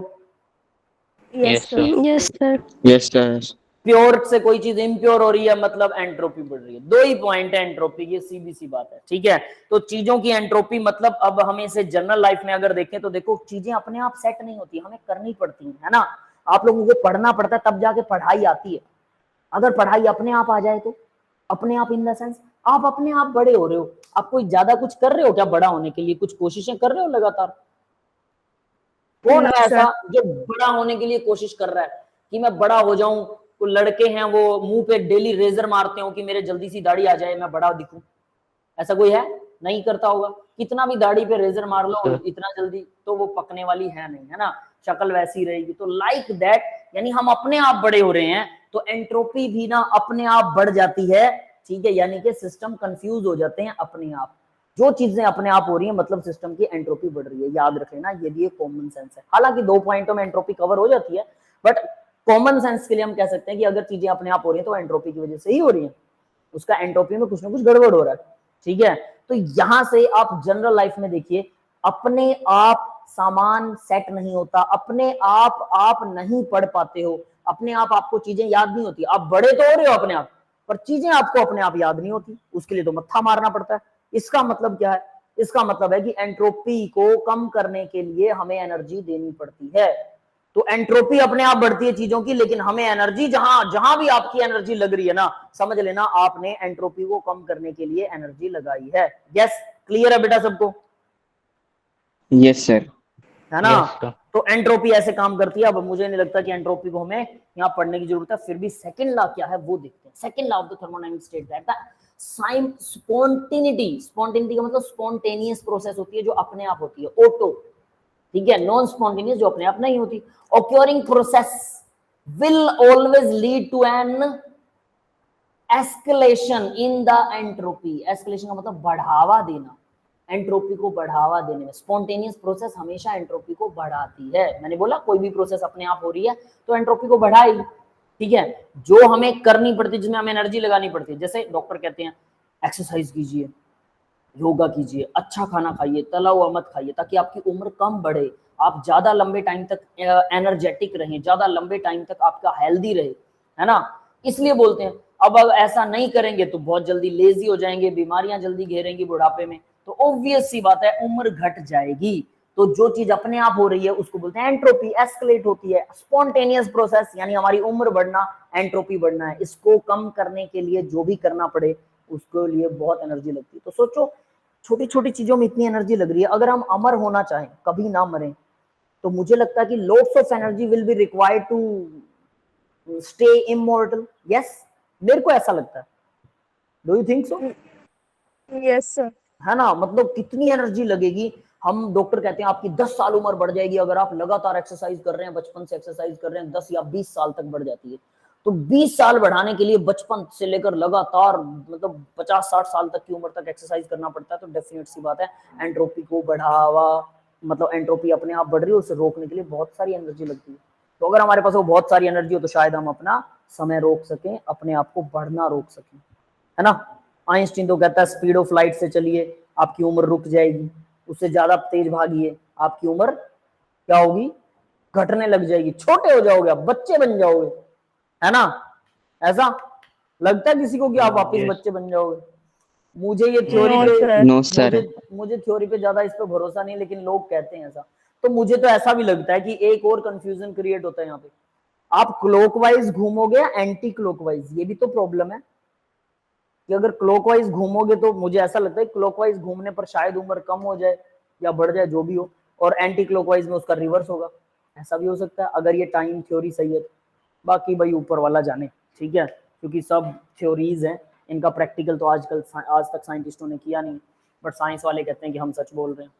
Yes sir. Yes sir. Yes sir. Pure से कोई चीज इम्प्योर हो रही है मतलब एंट्रोपी बढ़ रही है। दो ही पॉइंट है एंट्रोपी की, सीधी सी बात है, ठीक है। तो चीजों की एंट्रोपी मतलब, अब हम इसे जनरल लाइफ में अगर देखें तो देखो, चीजें अपने आप सेट नहीं होती, हमें करनी पड़ती है ना। आप लोगों को पढ़ना पड़ता है तब जाके पढ़ाई आती है। अगर पढ़ाई अपने आप आ जाए तो, अपने आप इन द सेंस आप अपने आप बड़े हो रहे हो, आप कोई ज्यादा कुछ कर रहे हो क्या बड़ा होने के लिए, कुछ कोशिशें कर रहे हो लगातार? कौन है No, ऐसा sir. जो बड़ा होने के लिए कोशिश कर रहा है कि मैं बड़ा हो जाऊं? तो लड़के हैं वो मुंह पे डेली रेजर मारते हो कि मेरे जल्दी सी दाढ़ी आ जाए, मैं बड़ा दिखूं। ऐसा कोई है? नहीं करता होगा। कितना भी दाढ़ी पे रेजर मार लो इतना जल्दी तो वो पकने वाली है नहीं, है ना, शक्ल वैसी रहेगी। तो लाइक दैट, यानी हम अपने आप बड़े हो रहे हैं तो एंट्रोपी भी ना अपने आप बढ़ जाती है, ठीक है। यानी कि सिस्टम कंफ्यूज हो जाते हैं अपने आप। जो चीजें अपने आप हो रही है मतलब सिस्टम की एंट्रोपी बढ़ रही है, याद रख लेना, ये भी एक कॉमन सेंस है। हालांकि 2 पॉइंटों में एंट्रोपी कवर हो जाती है, बट कॉमन सेंस के लिए हम कह सकते हैं कि अगर चीजें अपने आप हो रही है तो एंट्रोपी की वजह से ही हो रही है, उसका एंट्रोपी में कुछ ना कुछ गड़बड़ हो रहा है, ठीक है। तो यहां से आप जनरल लाइफ में देखिए, अपने आप सामान सेट नहीं होता, अपने आप नहीं पढ़ पाते हो, अपने आप आपको चीजें याद नहीं होती। आप बड़े तो हो रहे हो अपने आप, पर चीजें आपको अपने आप याद नहीं होती, उसके लिए तो मत्था मारना पड़ता है। इसका मतलब क्या है? इसका मतलब है कि एंट्रोपी को कम करने के लिए हमें एनर्जी देनी पड़ती है। तो एंट्रोपी अपने आप बढ़ती है चीजों की, लेकिन हमें एनर्जी, जहां जहां भी आपकी एनर्जी लग रही है ना, समझ लेना आपने एंट्रोपी को कम करने के लिए एनर्जी लगाई है। यस, क्लियर है बेटा सबको? Yes sir. है ना? तो एंट्रोपी ऐसे काम करती है। अब मुझे नहीं लगता कि एंट्रोपी को हमें यहाँ पढ़ने की जरूरत है, फिर भी सेकंड लॉ क्या है वो देखते हैं। Second law of the thermodynamic state that the spontaneity, spontaneity का मतलब स्पॉन्टेनियस प्रोसेस होती है जो अपने आप होती है, ऑटो, ठीक है। नॉन स्पॉन्टेनियस जो अपने आप नहीं होती। Occurring process will always lead to an escalation in the entropy. Escalation का मतलब बढ़ावा देना, एंट्रोपी को बढ़ावा देने में। स्पॉन्टेनियस प्रोसेस हमेशा एंट्रोपी को बढ़ाती है। मैंने बोला कोई भी प्रोसेस अपने आप हो रही है तो एंट्रोपी को बढ़ाएगी, ठीक है। जो हमें करनी पड़ती है, जिसमें हमें एनर्जी लगानी पड़ती है, जैसे डॉक्टर कहते हैं एक्सरसाइज कीजिए, योगा कीजिए, अच्छा खाना खाइए, तला हुआ मत खाइए, ताकि आपकी उम्र कम बढ़े, आप ज्यादा लंबे टाइम तक एनर्जेटिक रहें, ज्यादा लंबे टाइम तक आपका हेल्दी रहे, है ना, इसलिए बोलते हैं। अब ऐसा नहीं करेंगे तो बहुत जल्दी लेजी हो जाएंगे, बीमारियां जल्दी घेरेंगी बुढ़ापे में, तो ऑब्वियस सी बात है उम्र घट जाएगी। तो जो चीज अपने आप हो रही है उसको बोलते हैं एंट्रोपी, एस्केलेट होती है। स्पॉन्टेनियस प्रोसेस यानी हमारी उम्र बढ़ना, एंट्रोपी बढ़ना है। इसको कम करने के लिए जो भी करना पड़े उसके लिए बहुत एनर्जी लगती है। तो सोचो, छोटी छोटी चीजों में इतनी एनर्जी लग रही है। अगर हम अमर होना चाहें, कभी ना मरें, तो मुझे लगता है कि lots of energy will be required to stay immortal. Yes, मेरे को ऐसा लगता है। Do you think so? Yes sir. है ना, मतलब कितनी एनर्जी लगेगी। हम डॉक्टर कहते हैं आपकी 10 साल उम्र बढ़ जाएगी अगर आप लगातार एक्सरसाइज कर रहे हैं, बचपन से एक्सरसाइज कर रहे हैं, 10 या 20 साल तक बढ़ जाती है। तो 20 साल बढ़ाने के लिए बचपन से लेकर लगातार मतलब 50-60 साल तक की उम्र तक एक्सरसाइज करना पड़ता है। तो डेफिनेट सी बात है एंट्रोपी को बढ़ावा, मतलब एंट्रोपी अपने आप बढ़ रही है, उसे रोकने के लिए बहुत सारी एनर्जी लगती है। तो अगर हमारे पास वो बहुत सारी एनर्जी हो तो शायद हम अपना समय रोक सकें, अपने आप को बढ़ना रोक सकें, है ना। आइंस्टीन तो कहता है स्पीड ऑफ लाइट से चलिए आपकी उम्र रुक जाएगी, उससे ज्यादा तेज भागिए, आपकी उम्र क्या होगी, घटने लग जाएगी, छोटे हो जाओगे, आप बच्चे बन जाओगे, है ना। ऐसा लगता है किसी को कि आप वापस Yes. बच्चे बन जाओगे? मुझे ये थ्योरी No, पे sir. No sir. मुझे थ्योरी पे ज्यादा इस पे भरोसा नहीं, लेकिन लोग कहते हैं ऐसा। तो मुझे तो ऐसा भी लगता है कि एक और कंफ्यूजन क्रिएट होता है यहाँ पे, आप क्लॉकवाइज घूमोगे या एंटी क्लॉकवाइज, ये भी तो प्रॉब्लम है कि अगर क्लॉकवाइज घूमोगे तो मुझे ऐसा लगता है क्लॉकवाइज घूमने पर शायद उम्र कम हो जाए या बढ़ जाए, जो भी हो, और एंटी क्लॉकवाइज में उसका रिवर्स होगा, ऐसा भी हो सकता है अगर ये टाइम थ्योरी सही है। बाकी भाई ऊपर वाला जाने, ठीक है, क्योंकि सब थ्योरीज हैं, इनका प्रैक्टिकल तो आज तक साइंटिस्टों ने किया नहीं, बट साइंस वाले कहते हैं कि हम सच बोल रहे हैं।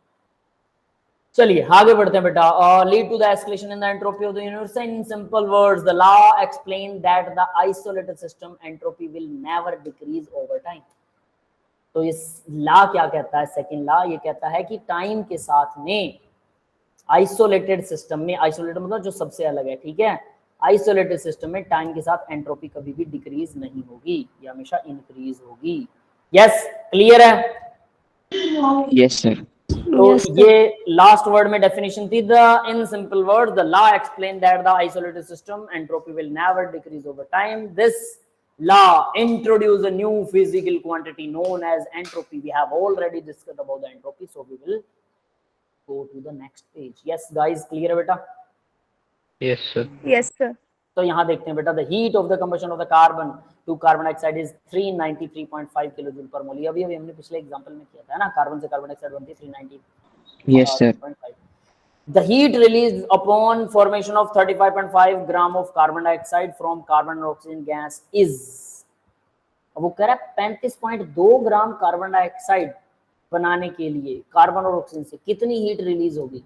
चलिए आगे बढ़ते हैं बेटा। Lead to the escalation in the entropy of the universe in simple words, the law explain that the isolated system entropy will never decrease over time. तो इस लॉ क्या कहता है, सेकंड लॉ ये कहता है कि टाइम के साथ में आइसोलेटेड सिस्टम में, आइसोलेटेड मतलब जो सबसे अलग है, ठीक है, आइसोलेटेड सिस्टम में टाइम के साथ एंट्रोपी कभी भी डिक्रीज नहीं होगी, ये हमेशा इंक्रीज होगी। यस, क्लियर है? Yes sir. तो ये लास्ट वर्ड में डेफिनेशन थी, the in simple word the law explain that the isolated system entropy will never decrease over time. This law introduce a new physical quantity known as entropy. We have already discussed about the entropy, so we will go to the next page. Yes guys, clear है बेटा? Yes, sir. Yes, sir. तो यहाँ देखते हैं बेटा, the heat of the combustion of the carbon to carbon dioxide is 393.5 kilojoule पर मोल। अभी हमने पिछले एग्जांपल में किया था ना, कार्बन से कार्बन डाइऑक्साइड बनती है 390। Yes sir. The heat released upon formation of 35.5 gram of carbon dioxide from carbon and oxygen gas is, अब वो कह रहा है 35.2 ग्राम कार्बन डाइऑक्साइड बनाने के लिए कार्बन और ऑक्सीजन से कितनी हीट रिलीज होगी।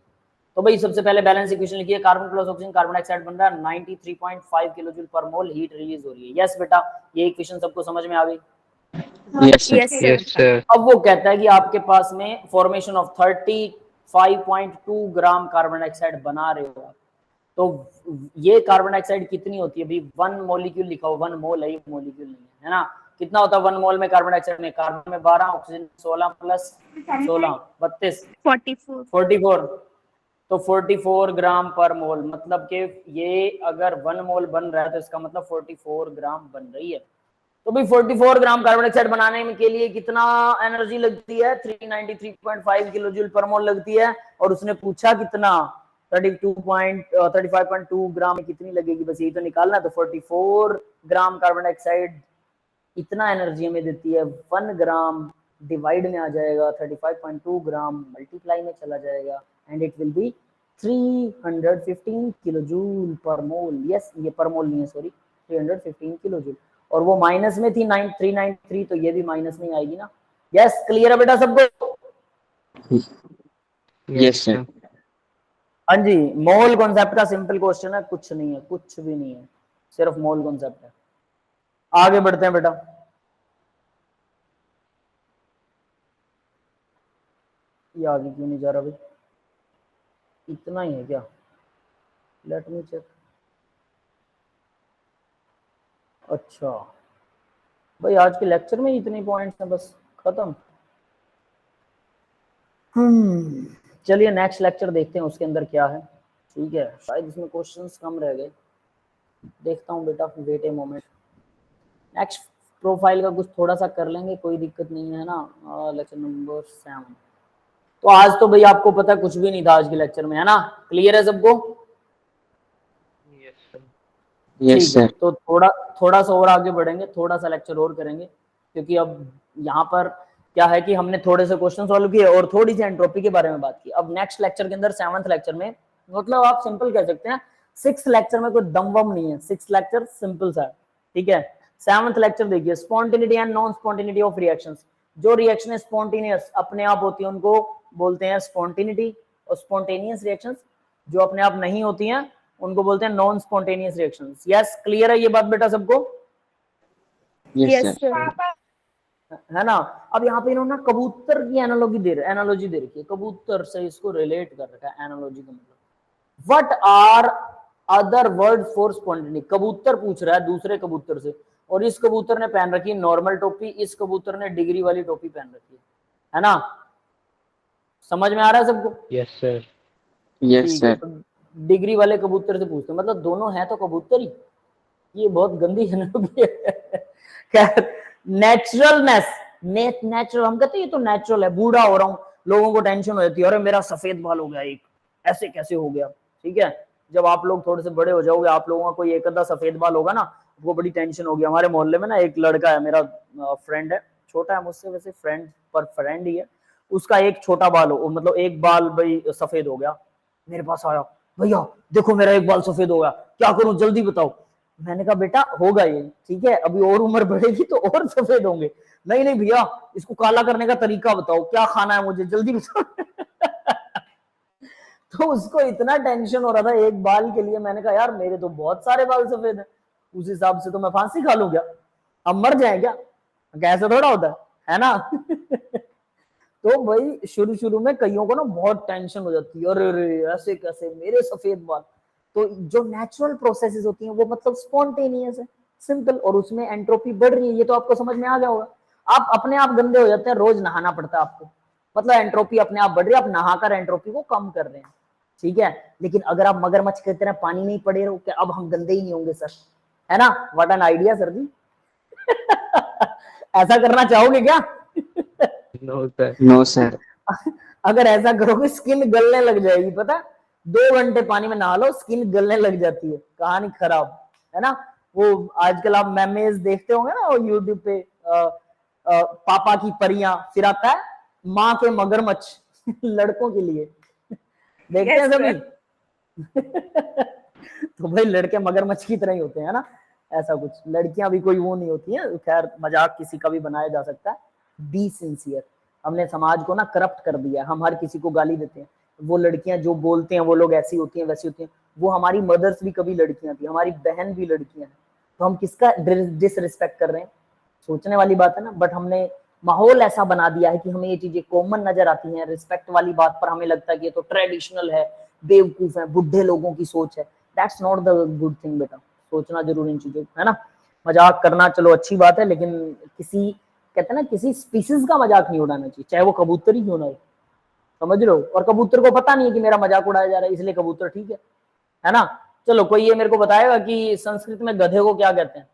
तो भाई सबसे पहले बैलेंस इक्वेशन लिखिए, carbon plus oxygen carbon dioxide बन रहा है, 93.5 किलोजूल पर मोल हीट रिलीज हो रही है। यस बेटा, ये इक्वेशन सबको समझ में आ गई? Yes sir. Yes, sir. Yes, sir. अब वो कहता है कि आपके पास में formation of 35.2 gram carbon dioxide बना रहे हो आप, तो ये कार्बन डाइऑक्साइड कितनी होती है भाई, 1 मॉलिक्यूल लिखा हो, 1 मोल है, ये मॉलिक्यूल नहीं है ना। कितना होता है 1 मोल में कार्बन डाइऑक्साइड में, कार्बन में 12, ऑक्सीजन 16 प्लस 16 32 44. 44, तो 44 ग्राम पर मोल, मतलब कि ये अगर 1 मोल बन रहा है तो इसका मतलब 44 ग्राम बन रही है। तो भाई 44 ग्राम कार्बन डाइऑक्साइड बनाने के लिए कितना एनर्जी लगती है, 393.5 किलोजूल पर मोल लगती है, और उसने पूछा कितना, 35.2 ग्राम में कितनी लगेगी, बस यही तो निकालना है। तो 44 ग्राम कार्बन डाइऑक्साइड इतना एनर्जी हमें देती है, 1 ग्राम डिवाइड में आ जाएगा, 35.2 ग्राम मल्टीप्लाई में चला जाएगा, and it will be 315 kilojoule पर मोल। यस, ये पर मोल नहीं है, सॉरी, 315 किलोजूल, और वो माइनस में थी 393, तो ये भी माइनस में आएगी ना। यस, क्लियर है बेटा सबको? Yes sir. हाँ जी, मोल कॉन्सेप्ट का सिंपल क्वेश्चन है, कुछ नहीं है, कुछ भी नहीं है, सिर्फ मोल कॉन्सेप्ट है। आगे बढ़ते हैं बेटा। ये आगे क्यों नहीं जा रहा भाई, इतना ही है क्या? Let me check. अच्छा भाई, आज के लेक्चर में इतने पॉइंट्स हैं, बस खत्म। चलिए नेक्स्ट लेक्चर देखते हैं उसके अंदर क्या है, ठीक है, शायद इसमें क्वेश्चंस कम रह गए, देखता हूँ बेटा, wait a moment. Next profile का कुछ थोड़ा सा कर लेंगे, कोई दिक्कत नहीं है ना। लेक्चर नंबर 7, तो आज तो भाई आपको पता है कुछ भी नहीं था आज के लेक्चर में, है ना, क्लियर है सबको? Yes, sir. Yes sir. तो थोड़ा सा और आगे बढ़ेंगे, थोड़ा सा लेक्चर और करेंगे, क्योंकि अब यहाँ पर क्या है कि हमने थोड़े से क्वेश्चन सॉल्व किए और थोड़ी सी एंट्रोपी के बारे में बात की। अब नेक्स्ट लेक्चर के अंदर 7th लेक्चर में, मतलब आप सिंपल कह सकते हैं 6th लेक्चर में कोई दम वम नहीं है, 6th लेक्चर सिंपल सा है, ठीक है। 7th लेक्चर देखिए, spontaneity and non spontaneity of reactions. जो रिएक्शन स्पॉन्टेनियस अपने आप होती है उनको बोलते हैं स्पॉन्टेनिटी, और स्पॉन्टेनियस रिएक्शंस जो अपने आप नहीं होती हैं उनको बोलते हैं non spontaneous reactions. Yes, clear है ये बात बेटा सबको? Yes Yes, sir. sir. है ना। अब यहाँ पे इन्होंने कबूतर की एनालॉजी दे रखी है, कबूतर से इसको रिलेट कर रखा है, एनालॉजी का मतलब what are other word for spontaneity. कबूतर पूछ रहा है दूसरे कबूतर से, और इस कबूतर ने पहन रखी है नॉर्मल टोपी, इस कबूतर ने डिग्री वाली टोपी पहन रखी है ना। समझ में आ रहा है सबको? Yes, sir. यस ठीक है, सर। तो डिग्री वाले कबूतर से पूछते हैं, मतलब दोनों हैं तो कबूतर ही, ये बहुत गंदी जनोगी है। खैर, नेचुरलनेस, नेचुरल, हम कहते हैं ये तो नेचुरल है। बूढ़ा हो रहा हूँ, लोगों को टेंशन हो जाती है, अरे मेरा सफेद बाल हो गया एक, ऐसे कैसे हो गया। ठीक है, जब आप लोग थोड़े से बड़े हो जाओगे, आप लोगों का कोई एक आधा सफेद बाल होगा ना, वो बड़ी टेंशन होगी। हमारे मोहल्ले में ना एक लड़का है, मेरा फ्रेंड है, छोटा है मुझसे वैसे, फ्रेंड पर फ्रेंड ही है, उसका एक छोटा बाल हो, मतलब एक बाल भाई सफेद हो गया, मेरे पास आया, भैया देखो मेरा एक बाल सफेद हो गया, क्या करूं जल्दी बताओ। मैंने कहा बेटा होगा ये, ठीक है, अभी और उम्र बढ़ेगी तो और सफेद होंगे। नहीं नहीं भैया, इसको काला करने का तरीका बताओ, क्या खाना है मुझे जल्दी बताओ। तो उसको इतना टेंशन हो रहा था एक बाल के लिए, मैंने कहा यार मेरे तो बहुत सारे बाल सफेद हैं, उस हिसाब से तो मैं फांसी खा लूं क्या, अब मर जाए क्या, कैसे थोड़ा होता है ना। तो भाई शुरू शुरू में कईयों को ना बहुत टेंशन हो जाती है, अरे अरे ऐसे कैसे मेरे सफेद बाल। तो जो नेचुरल प्रोसेसेस होती हैं वो मतलब स्पॉन्टेनियस है, सिंपल, और उसमें एंट्रोपी बढ़ रही है, ये तो आपको समझ में आ गया होगा। आप अपने आप गंदे हो जाते हैं, रोज नहाना पड़ता है आपको, मतलब एंट्रोपी अपने आप बढ़ रही है, आप नहाकर एंट्रोपी को कम कर रहे हैं। ठीक है, लेकिन अगर आप मगरमच्छ की तरह पानी नहीं पड़े रहो कि अब हम गंदे ही नहीं होंगे सर, है ना, what an idea sir ji. ऐसा करना चाहोगे क्या? No, sir. No sir. अगर ऐसा करोगे स्किन गलने लग जाएगी, पता है, 2 घंटे पानी में नहा लो स्किन गलने लग जाती है, कहानी खराब, है ना। वो आजकल आप मेमेज देखते होंगे ना, वो यूट्यूब पे पापा की परियां, फिर आता है माँ के मगरमच्छ, लड़कों के लिए, देखते हैं Yes, सभी। sir. तो भाई लड़के मगरमच्छ की तरह ही होते हैं ना, ऐसा कुछ, लड़कियां भी कोई वो नहीं होती हैं, खैर मजाक किसी का भी बनाया जा सकता है। बी सिंसियर, हमने समाज को ना करप्ट कर दिया, हम हर किसी को गाली देते हैं, वो लड़कियां जो बोलते हैं वो लोग ऐसी होती हैं वैसी होती हैं, वो हमारी मदर्स भी कभी लड़कियां थी, हमारी बहन भी लड़कियां हैं, तो हम किसका डिसरिस्पेक्ट कर रहे हैं, सोचने वाली बात है ना। बट हमने माहौल ऐसा बना दिया है कि हमें ये चीजें कॉमन नजर आती हैं, रिस्पेक्ट वाली बात पर हमें लगता है कि ये तो ट्रेडिशनल है, बेवकूफ है, बुढ़े लोगों की सोच है। That's not the good thing बेटा, सोचना जरूर इन चीजों, है ना। मजाक करना चलो अच्छी बात है, लेकिन किसी, कहते हैं ना, किसी स्पीसीज का मजाक नहीं उड़ाना चाहिए, चाहे वो कबूतर ही क्यों ना हो, समझ लो। और कबूतर को पता नहीं है कि मेरा मजाक उड़ाया जा रहा है, इसलिए कबूतर ठीक है ना। चलो कोई ये मेरे को बताएगा कि संस्कृत में गधे को क्या कहते हैं?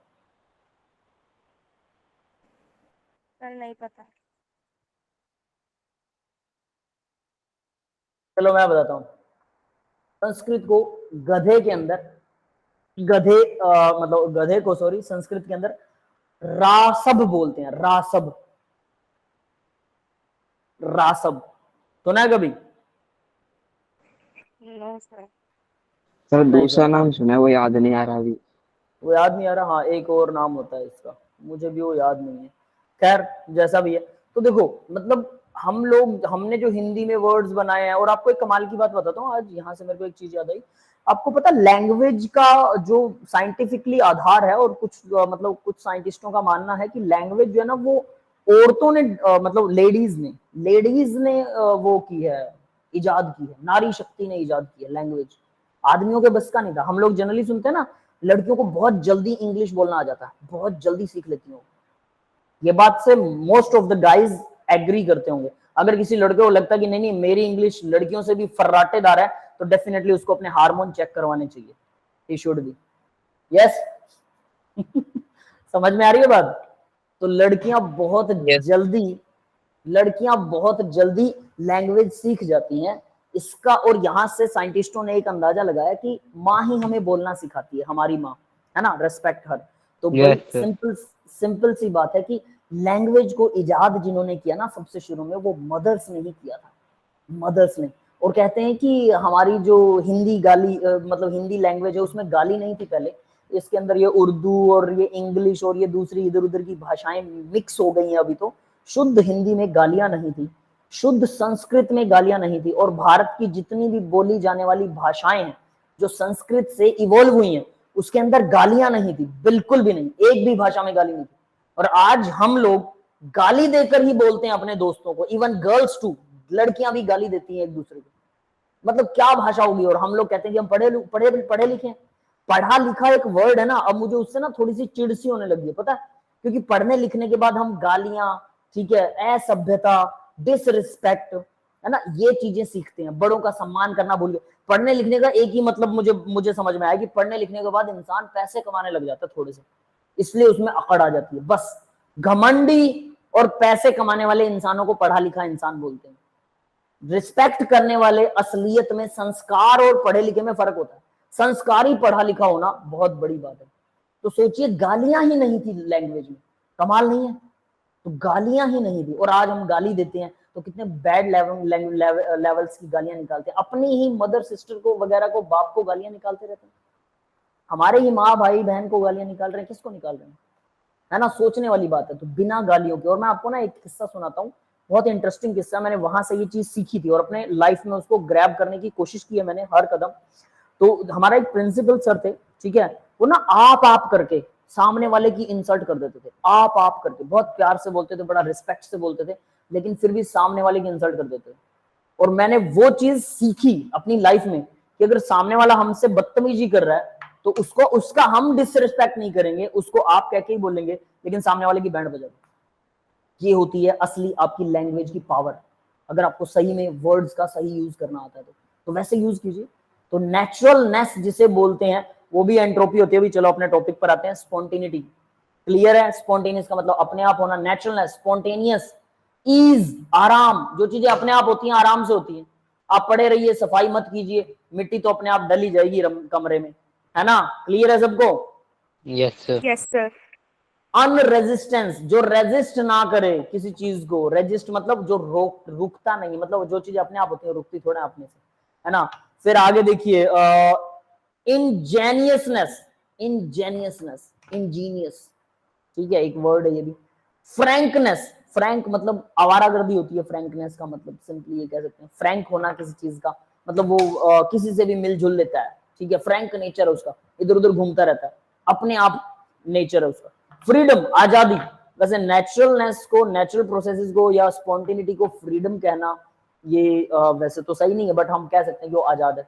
सर नहीं पता। चलो मैं बताता हूँ, संस्कृत को गधे के अंदर, गधे मतलब गधे को, सॉरी, संस्कृत के अंदर रासब बोलते हैं, रासब, रासब, सुना है कभी? No sir. सर नहीं दूसरा सर, नाम सुना है, वो याद नहीं आ रहा अभी। वो याद नहीं आ रहा, हाँ एक और नाम होता है इसका, मुझे भी वो याद नहीं है। खैर जैसा भी है, तो देखो मतलब हम लोग, हमने जो हिंदी में वर्ड्स बनाए हैं, और आपको एक कमाल की बात बताता हूँ, आज यहाँ से मेरे को एक चीज याद आई। आपको पता लैंग्वेज का जो साइंटिफिकली आधार है, और कुछ मतलब कुछ साइंटिस्टों का मानना है कि लैंग्वेज जो है ना वो औरतों ने मतलब लेडीज ने वो की है, इजाद की है, नारी शक्ति ने इजाद की है लैंग्वेज, आदमियों के बस का नहीं था। हम लोग जनरली सुनते हैं ना, लड़कियों को बहुत जल्दी इंग्लिश बोलना आ जाता है, बहुत जल्दी सीख लेती हो, ये बात से most of the guys agree करते होंगे। अगर किसी लड़के को लगता है कि नहीं नहीं मेरी इंग्लिश लड़कियों से भी फर्राटेदार है, तो डेफिनेटली उसको अपने हार्मोन चेक करवाने चाहिए, ही शुड बी, यस। समझ में आ रही है बात? तो लड़कियां बहुत Yes. जल्दी, लड़कियां बहुत जल्दी लैंग्वेज सीख जाती हैं इसका। और यहां से साइंटिस्टों ने एक अंदाजा लगाया कि माँ ही हमें बोलना सिखाती है, हमारी माँ, है ना, रेस्पेक्ट हर। तो Yes, भाई sir. सिंपल सी बात है कि लैंग्वेज को इजाद जिन्होंने किया ना सबसे शुरू में, वो मदर्स ने ही किया था, मदर्स ने। और कहते हैं कि हमारी जो हिंदी गाली मतलब हिंदी लैंग्वेज है, उसमें गाली नहीं थी पहले, इसके अंदर ये उर्दू और ये इंग्लिश और ये दूसरी इधर उधर की भाषाएं मिक्स हो गई हैं अभी। तो शुद्ध हिंदी में गालियां नहीं थी, शुद्ध संस्कृत में गालियां नहीं थी, और भारत की जितनी भी बोली जाने वाली भाषाएं हैं जो संस्कृत से इवॉल्व हुई हैं, उसके अंदर गालियां नहीं थी, बिल्कुल भी नहीं, एक भी भाषा में गाली नहीं थी। और आज हम लोग गाली देकर ही बोलते हैं अपने दोस्तों को, इवन गर्ल्स टू, लड़कियां भी गाली देती हैं एक दूसरे को, मतलब क्या भाषा होगी। और हम लोग कहते हैं कि हम पढ़े लिखे हैं। पढ़ा लिखा एक वर्ड है ना, अब मुझे उससे ना थोड़ी सी चिड़ सी होने लगी है, पता है, क्योंकि पढ़ने लिखने के बाद हम गालियां, ठीक है, असभ्यता, डिसरिस्पेक्ट, है ना, ये चीजें सीखते हैं, बड़ों का सम्मान करना भूल गए। पढ़ने लिखने का एक ही मतलब मुझे समझ में आया कि पढ़ने लिखने के बाद इंसान पैसे कमाने लग जाता है थोड़े से, इसलिए उसमें अकड़ आ जाती है। बस घमंडी और पैसे कमाने वाले इंसानों को पढ़ा लिखा इंसान बोलते हैं। रिस्पेक्ट करने वाले, असलियत में संस्कार और पढ़े लिखे में फर्क होता है। संस्कारी पढ़ा लिखा होना बहुत बड़ी बात है। तो सोचिए, गालियां ही नहीं थी लैंग्वेज में, कमाल नहीं है? तो गालियां ही नहीं थी, और आज हम गाली देते हैं तो कितने बैड लेवल्स की गालियां निकालते हैं, अपनी ही मदर सिस्टर को वगैरह को, बाप को गालियां निकालते रहते हैं। हमारे ही माँ भाई बहन को गालियां निकाल रहे हैं, किसको निकाल रहे हैं? है ना, सोचने वाली बात है। तो बिना गालियों के, और मैं आपको ना एक किस्सा सुनाता हूँ, बहुत इंटरेस्टिंग किस्सा, मैंने वहां से ये चीज सीखी थी और अपने लाइफ में उसको ग्रैब करने की कोशिश की है मैंने हर कदम। तो हमारा एक प्रिंसिपल सर थे, ठीक है, वो ना आप करके सामने वाले की इंसल्ट कर देते थे, आप करके बहुत प्यार से बोलते थे, बड़ा रिस्पेक्ट से बोलते थे, लेकिन फिर भी सामने वाले की इंसल्ट कर देते थे। और मैंने वो चीज सीखी अपनी लाइफ में कि अगर सामने वाला हमसे बदतमीजी कर रहा है तो उसका हम डिसरिस्पेक्ट नहीं करेंगे, उसको आप कह के ही बोलेंगे, लेकिन सामने वाले की बैंड बजाएंगे। ये होती है असली आपकी लैंग्वेज की पावर। अगर आपको सही में वर्ड्स का सही यूज करना आता है तो वैसे यूज कीजिए। तो नेचुरलनेस जिसे बोलते हैं वो भी एंट्रोपी होती है। भी चलो अपने टॉपिक पर आते हैं, स्पॉन्टेनिटी। क्लियर है? स्पॉन्टेनियस का मतलब अपने आप होना, नेचुरलनेस, स्पॉन्टेनियस, ईज, आराम। जो चीजें अपने आप होती हैं आराम से होती हैं। आप पड़े रहिए, सफाई मत कीजिए, मिट्टी तो अपने आप डली जाएगी कमरे में, है ना? क्लियर है सबको? Yes, sir. Yes, sir. अनरेजिस्टेंस, जो रेजिस्ट ना करे किसी चीज को। रेजिस्ट मतलब जो रुकता नहीं, मतलब जो चीजें अपने आप होती है रुकती थोड़ा अपने से, है ना? फिर आगे देखिए, इंजेनियसनेस, इंजीनियस, ठीक है, एक वर्ड है ये भी। फ्रैंकनेस, फ्रैंक मतलब आवारागर्दी होती है, फ्रैंकनेस का मतलब सिंपली ये कह सकते हैं, फ्रैंक होना किसी चीज का, मतलब वो किसी से भी मिलजुल लेता है, ठीक है, फ्रैंक नेचर है उसका, इधर उधर घूमता रहता है, अपने आप नेचर है उसका। फ्रीडम, आजादी। वैसे नेचुरलनेस को, नेचुरल प्रोसेसेस को या स्पॉन्टेनिटी को फ्रीडम कहना ये वैसे तो सही नहीं है, बट हम कह सकते हैं कि वो आजाद है।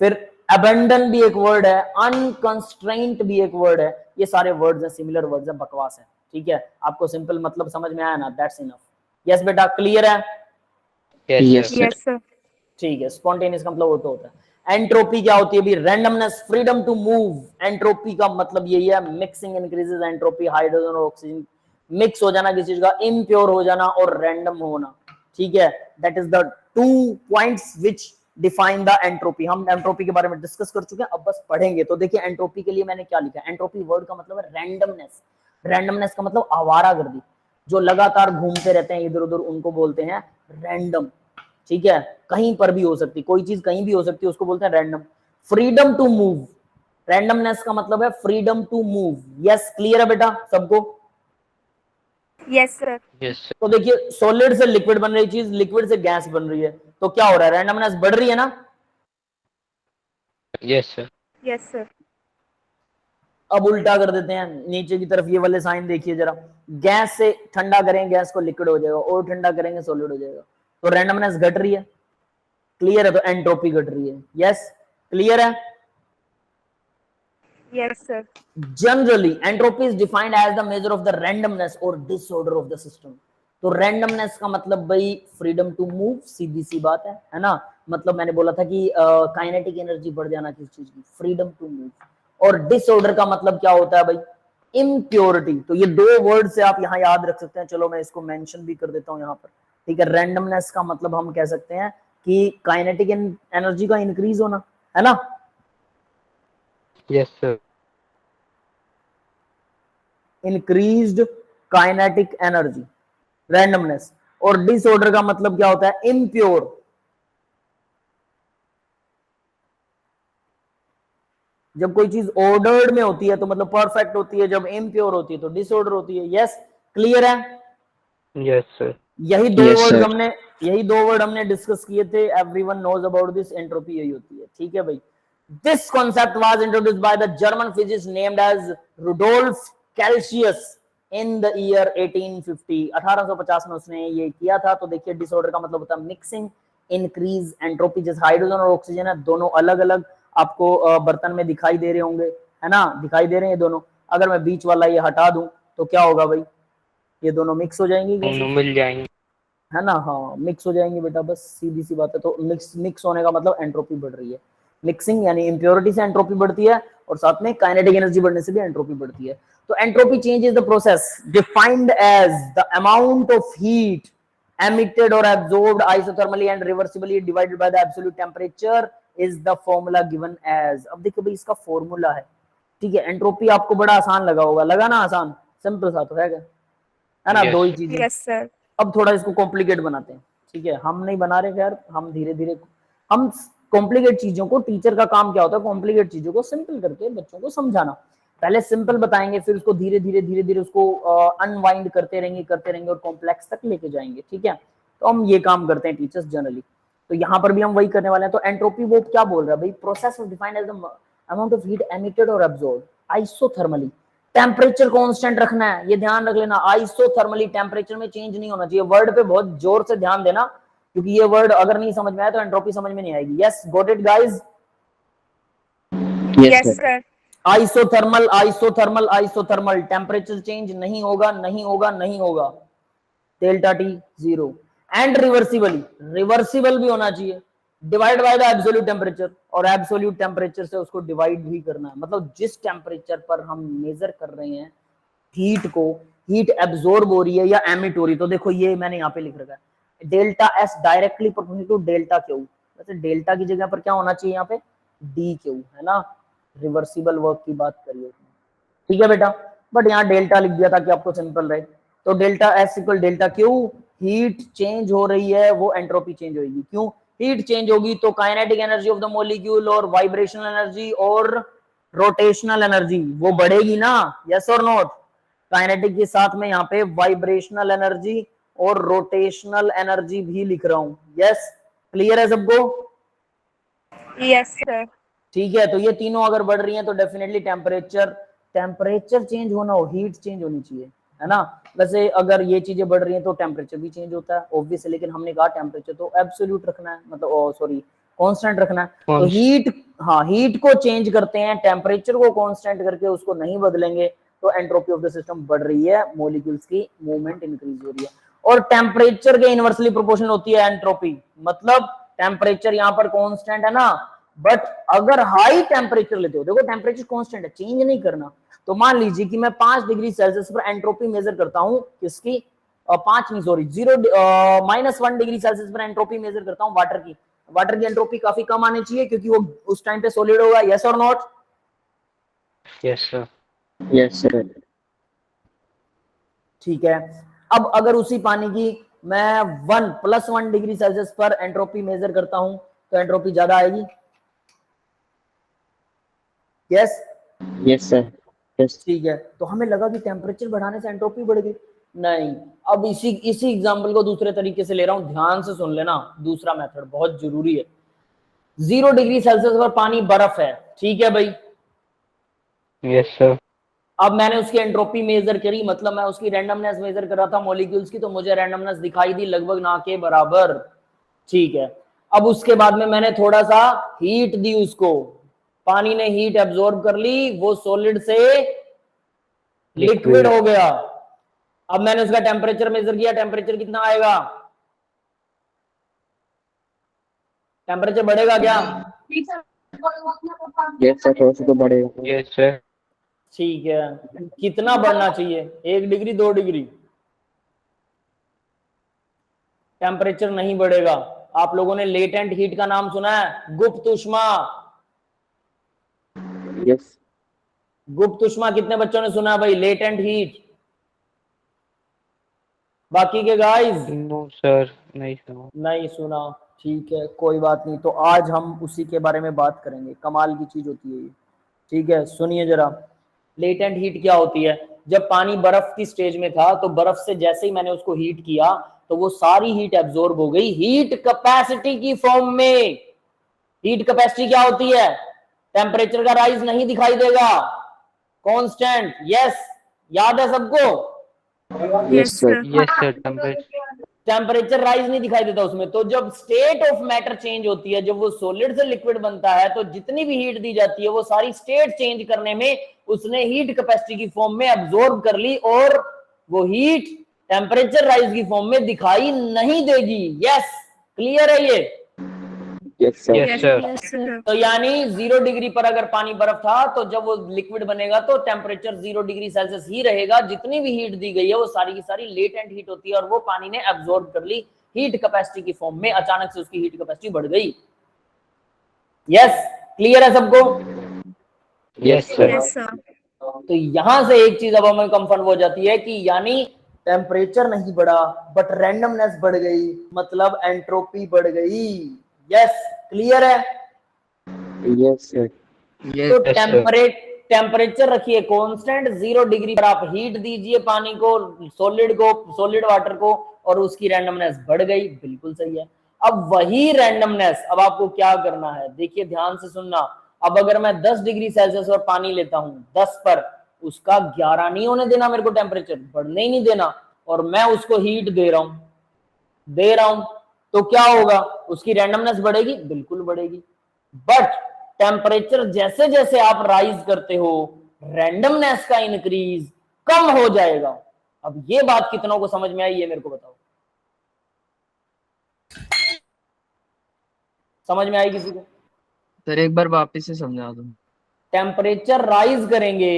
फिर अबेंडन भी एक वर्ड है, अनकंस्ट्रेंट भी एक वर्ड है। ये सारे वर्ड्स हैं, सिमिलर वर्ड्स हैं, बकवास है, ठीक है? आपको सिंपल मतलब समझ में आया ना? That's enough. यस बेटा, क्लियर है? Yes, sir. Yes, sir. ठीक है। स्पॉन्टेनियस का मतलब वो तो होता है। एंट्रोपी क्या होती है? भी randomness, freedom to move. Entropy का मतलब यही है, मिक्सिंग इंक्रीजेस एंट्रोपी, हाइड्रोजन और ऑक्सीजन मिक्स हो जाना किसी चीज का, इम्प्योर हो जाना और रैंडम होना, ठीक है? That is the 2 points which define the entropy. हम एंट्रोपी के बारे में डिस्कस कर चुके हैं, अब बस पढ़ेंगे। तो देखिए एंट्रोपी के लिए मैंने क्या लिखा है। एंट्रोपी वर्ड का मतलब है रैंडमनेस। रैंडमनेस का मतलब आवारागर्दी, जो लगातार घूमते रहते हैं इधर उधर, उनको बोलते हैं रैंडम, ठीक है? कहीं पर भी हो सकती, कोई चीज कहीं भी हो सकती है, उसको बोलते हैं random. Freedom to move, randomness का मतलब है freedom to move. Yes, clear है बेटा सबको? Yes, sir. Yes, sir. तो देखिए, सॉलिड से लिक्विड बन रही चीज, लिक्विड से गैस बन रही है, तो क्या हो रहा है? रैंडमनेस बढ़ रही है ना? Yes, sir. Yes, sir. अब उल्टा कर देते हैं, नीचे की तरफ ये वाले साइन देखिए जरा। गैस से ठंडा करें गैस को, लिक्विड हो जाएगा, और ठंडा करेंगे सॉलिड हो जाएगा, तो रैंडमनेस घट रही है। क्लियर है? तो एंट्रोपी घट रही है। यस, क्लियर है? Yes, sir. Generally, entropy is defined as the measure of the randomness or disorder of the system. तो रैंडमनेस का मतलब भाई फ्रीडम टू मूव, सीधी सी बात है ना? मतलब मैंने बोला था कि काइनेटिक एनर्जी बढ़ जाना किसी चीज की, फ्रीडम टू मूव। और डिसऑर्डर का मतलब क्या होता है भाई? इम्प्योरिटी। तो ये 2 वर्ड से आप यहाँ याद रख सकते हैं। चलो मैं इसको मेंशन भी कर देता हूँ यहाँ पर, ठीक है? रैंडमनेस का मतलब हम कह सकते हैं कि काइनेटिक एनर्जी का इंक्रीज होना, है ना? Yes, sir. Increased kinetic energy, randomness. और डिसऑर्डर का मतलब क्या होता है? इम्प्योर। जब कोई चीज ऑर्डर्ड में होती है तो मतलब परफेक्ट होती है, जब इम्प्योर होती है तो डिसऑर्डर होती है। यस, क्लियर है? Yes, sir. यही दो Yes, वर्ड sir. हमने डिस्कस किए थे। Everyone knows about this. Entropy यही होती है, ठीक है भाई? This concept was introduced by the German physicist named as Rudolf Clausius in the year 1850। 1850 में उसने ये किया था। तो देखिए, डिसऑर्डर का मतलब होता है मिक्सिंग, इंक्रीज एंट्रोपी। जैसे हाइड्रोजन और ऑक्सीजन है, दोनों अलग अलग आपको बर्तन में दिखाई दे रहे होंगे, है ना? दिखाई दे रहे हैं दोनों। अगर मैं बीच वाला ये हटा दूं तो क्या होगा भाई? ये दोनों मिक्स हो जाएंगी, दोनों मिल जाएंगे। है ना, हाँ मिक्स हो जाएंगे बेटा, बस सीधी सी बात है। तो मिक्स होने का मतलब एंट्रोपी बढ़ रही है। मिक्सिंग यानी इम्प्योरिटी से एंट्रोपी बढ़ती है और साथ में काइनेटिक एनर्जी बढ़ने से भी एंट्रोपी बढ़ती है। तो entropy change is the process defined as the amount of heat emitted or absorbed isothermally and reversibly divided by the absolute temperature is the formula given as। अब देखो भाई इसका फॉर्मूला है, ठीक है। एंट्रोपी आपको बड़ा आसान लगा होगा, लगा ना आसान, सिंपल सा तो है ना, Yes, दो ही sir. चीजें। Yes, sir. अब थोड़ा इसको कॉम्प्लिकेट बनाते हैं, ठीक है। हम नहीं बना रहे खैर, हम धीरे धीरे हम कॉम्प्लिकेट चीजों को, टीचर का काम क्या होता है कॉम्प्लिकेट चीजों को सिंपल करके बच्चों को समझाना। पहले सिंपल बताएंगे, फिर उसको धीरे धीरे उसको अनवाइंड करते रहेंगे और कॉम्प्लेक्स तक लेके जाएंगे, ठीक है। तो हम ये काम करते हैं टीचर्स जनरली। तो यहाँ पर भी हम वही करने वाले हैं। तो एंट्रोपी वो क्या बोल रहा है भाई, process defined as the amount of heat emitted और एब्जॉर्ब्ड आइसोथर्मली। टेम्परेचर कांस्टेंट रखना है, ये ध्यान रख लेना। आइसोथर्मली, टेम्परेचर में चेंज नहीं होना चाहिए। वर्ड पे बहुत जोर से ध्यान देना, क्योंकि ये वर्ड अगर नहीं समझ में आया तो एंट्रोपी समझ में नहीं आएगी। Yes, got it guys? Yes, sir. Isothermal isothermal isothermal, temperature change नहीं होगा, नहीं होगा, नहीं होगा। Delta T zero. And reversibly, reversible भी होना चाहिए। Divide by the absolute temperature, और एब्सोल्यूट टेम्परेचर से उसको डिवाइड भी करना है। मतलब जिस टेम्परेचर पर हम मेजर कर रहे हैं हीट को, हीट एब्जॉर्ब हो रही है या एमिट हो रही है। तो देखो ये मैंने यहाँ पे लिख रखा है, delta S directly proportional to delta Q. वैसे डेल्टा की जगह पर क्या होना चाहिए यहाँ पे, डी क्यू, है ना। रिवर्सिबल वर्क की बात करिए, ठीक है बेटा, बट यहाँ डेल्टा लिख दिया ताकि आपको सिंपल रहे। तो delta S equal delta Q, heat change हो रही है वो एंट्रोपी चेंज होगी। क्यों? हीट चेंज होगी तो kinetic energy of the molecule और वाइब्रेशनल एनर्जी और रोटेशनल एनर्जी वो बढ़ेगी ना, यस और नॉट। काइनेटिक के साथ में यहाँ पे वाइब्रेशनल एनर्जी और रोटेशनल एनर्जी भी लिख रहा हूं। यस, क्लियर है सबको? Yes, sir. ठीक है। तो ये तीनों अगर बढ़ रही हैं तो डेफिनेटली टेम्परेचर चेंज होना हो, हीट चेंज होनी चाहिए, है ना। वैसे अगर ये चीजें बढ़ रही हैं तो टेम्परेचर भी चेंज होता है ऑब्वियसली, लेकिन हमने कहा टेम्परेचर तो एब्सोल्यूट रखना है, मतलब सॉरी कांस्टेंट रखना है। तो हीट, हाँ हीट को चेंज करते हैं, टेम्परेचर को कांस्टेंट करके उसको नहीं बदलेंगे तो एंट्रोपी ऑफ द सिस्टम बढ़ रही है, मॉलिक्यूल्स की मूवमेंट इंक्रीज हो रही है। और टेम्परेचर के इनवर्सली प्रोपोर्शनल होती है एंट्रोपी। मतलब टेम्परेचर यहाँ पर कांस्टेंट है ना, बट अगर हाई टेम्परेचर लेते हो, देखो टेम्परेचर कांस्टेंट है, चेंज नहीं करना। तो मान लीजिए कि मैं 5 डिग्री सेल्सियस पर एंट्रोपी मेजर करता हूं, किसकी, 5 नहीं सॉरी 1 डिग्री सेल्सियस पर एंट्रोपी मेजर करता हूं वाटर की। वाटर की एंट्रोपी काफी कम आनी चाहिए क्योंकि वो उस टाइम पे सॉलिड होगा। यस और not? Yes, sir. Yes, sir. ठीक है। अब अगर उसी पानी की मैं 1 डिग्री सेल्सियस पर एंट्रोपी मेजर करता हूं तो एंट्रोपी ज्यादा आएगी। Yes Yes, sir. Yes. ठीक है। तो हमें लगा कि टेम्परेचर बढ़ाने से एंट्रोपी बढ़ गई, नहीं। अब इसी एग्जांपल को दूसरे तरीके से ले रहा हूं, ध्यान से सुन लेना। दूसरा मेथड बहुत जरूरी है। 0 डिग्री सेल्सियस पर पानी बर्फ है, ठीक है भाई। Yes, sir. अब मैंने उसकी एंट्रोपी मेजर करी, मतलब मैं उसकी रैंडमनेस मेजर कर रहा था मॉलिक्यूल्स की, तो मुझे रैंडमनेस दिखाई दी लगभग ना के बराबर, ठीक है। अब उसके बाद में मैंने थोड़ा सा हीट दी उसको, पानी ने हीट एब्जॉर्ब कर ली, वो सॉलिड से लिक्विड हो गया। अब मैंने उसका टेम्परेचर मेजर किया, टेम्परेचर कितना आएगा, टेम्परेचर बढ़ेगा क्या? Yes, sir. थोड़ा सा तो बढ़ेगा। Yes, sir. ठीक है। कितना बढ़ना चाहिए, 1 डिग्री 2 डिग्री? टेम्परेचर नहीं बढ़ेगा। आप लोगों ने लेटेंट हीट का नाम सुना है, गुप्त उष्मा। Yes. गुप्त उष्मा कितने बच्चों ने सुना है भाई, लेटेंट हीट? बाकी के गाइस No, sir. नहीं सुना। नहीं सुना, ठीक है कोई बात नहीं। तो आज हम उसी के बारे में बात करेंगे, कमाल की चीज होती है ये, ठीक है। सुनिए जरा, लेटेंट हीट क्या होती है। जब पानी बर्फ की स्टेज में था तो बर्फ से जैसे ही मैंने उसको हीट किया तो वो सारी हीट एब्जॉर्ब हो गई हीट कैपेसिटी की फॉर्म में। हीट कैपेसिटी क्या होती है, टेम्परेचर का राइज नहीं दिखाई देगा, कांस्टेंट। यस, याद है सबको? Yes, sir. Yes, sir. Temperature. Temperature rise नहीं दिखाई देता उसमें। तो जब स्टेट ऑफ मैटर चेंज होती है, जब वो सॉलिड से लिक्विड बनता है, तो जितनी भी हीट दी जाती है वो सारी स्टेट चेंज करने में उसने हीट कैपेसिटी की फॉर्म में एब्जॉर्ब कर ली और वो हीट टेम्परेचर राइज की फॉर्म में दिखाई नहीं देगी। यस, क्लियर है ये? Yes sir. Yes, sir. Yes, sir. तो यानी 0 डिग्री पर अगर पानी बर्फ था तो जब वो लिक्विड बनेगा तो टेम्परेचर 0 डिग्री सेल्सियस ही रहेगा। जितनी भी हीट दी गई है वो सारी की सारी लेटेंट हीट होती है और वो पानी ने एब्जॉर्ब कर ली हीट कैपेसिटी की फॉर्म में। अचानक से उसकी हीट कैपेसिटी बढ़ गई। यस, क्लियर है सबको? Yes, sir. Yes, sir. तो यहां से एक चीज अब हमें कंफर्म हो जाती है कि यानी टेम्परेचर नहीं बढ़ा बट रैंडमनेस बढ़ गई, मतलब एंट्रोपी बढ़ गई। यस, क्लियर है? Yes sir. तो टेम्परेचर रखिए कांस्टेंट, 0 डिग्री पर आप हीट दीजिए पानी को, सॉलिड वाटर को, और उसकी रैंडमनेस बढ़ गई। बिल्कुल सही है। अब वही रैंडमनेस अब आपको क्या करना है, देखिए ध्यान से सुनना। अब अगर मैं 10 डिग्री सेल्सियस और पानी लेता हूं 10 पर, उसका 11 नहीं होने देना, मेरे को टेम्परेचर बढ़ने ही नहीं देना, और मैं उसको हीट दे रहा हूं, तो क्या होगा? उसकी रैंडमनेस बढ़ेगी? बिल्कुल बढ़ेगी। बट टेम्परेचर जैसे जैसे आप राइज करते हो रैंडमनेस का इंक्रीज कम हो जाएगा। अब ये बात कितनों को समझ में आई, ये मेरे को बताओ। समझ में आई किसी को? सर एक बार वापस से समझा दो। टेम्परेचर राइज करेंगे,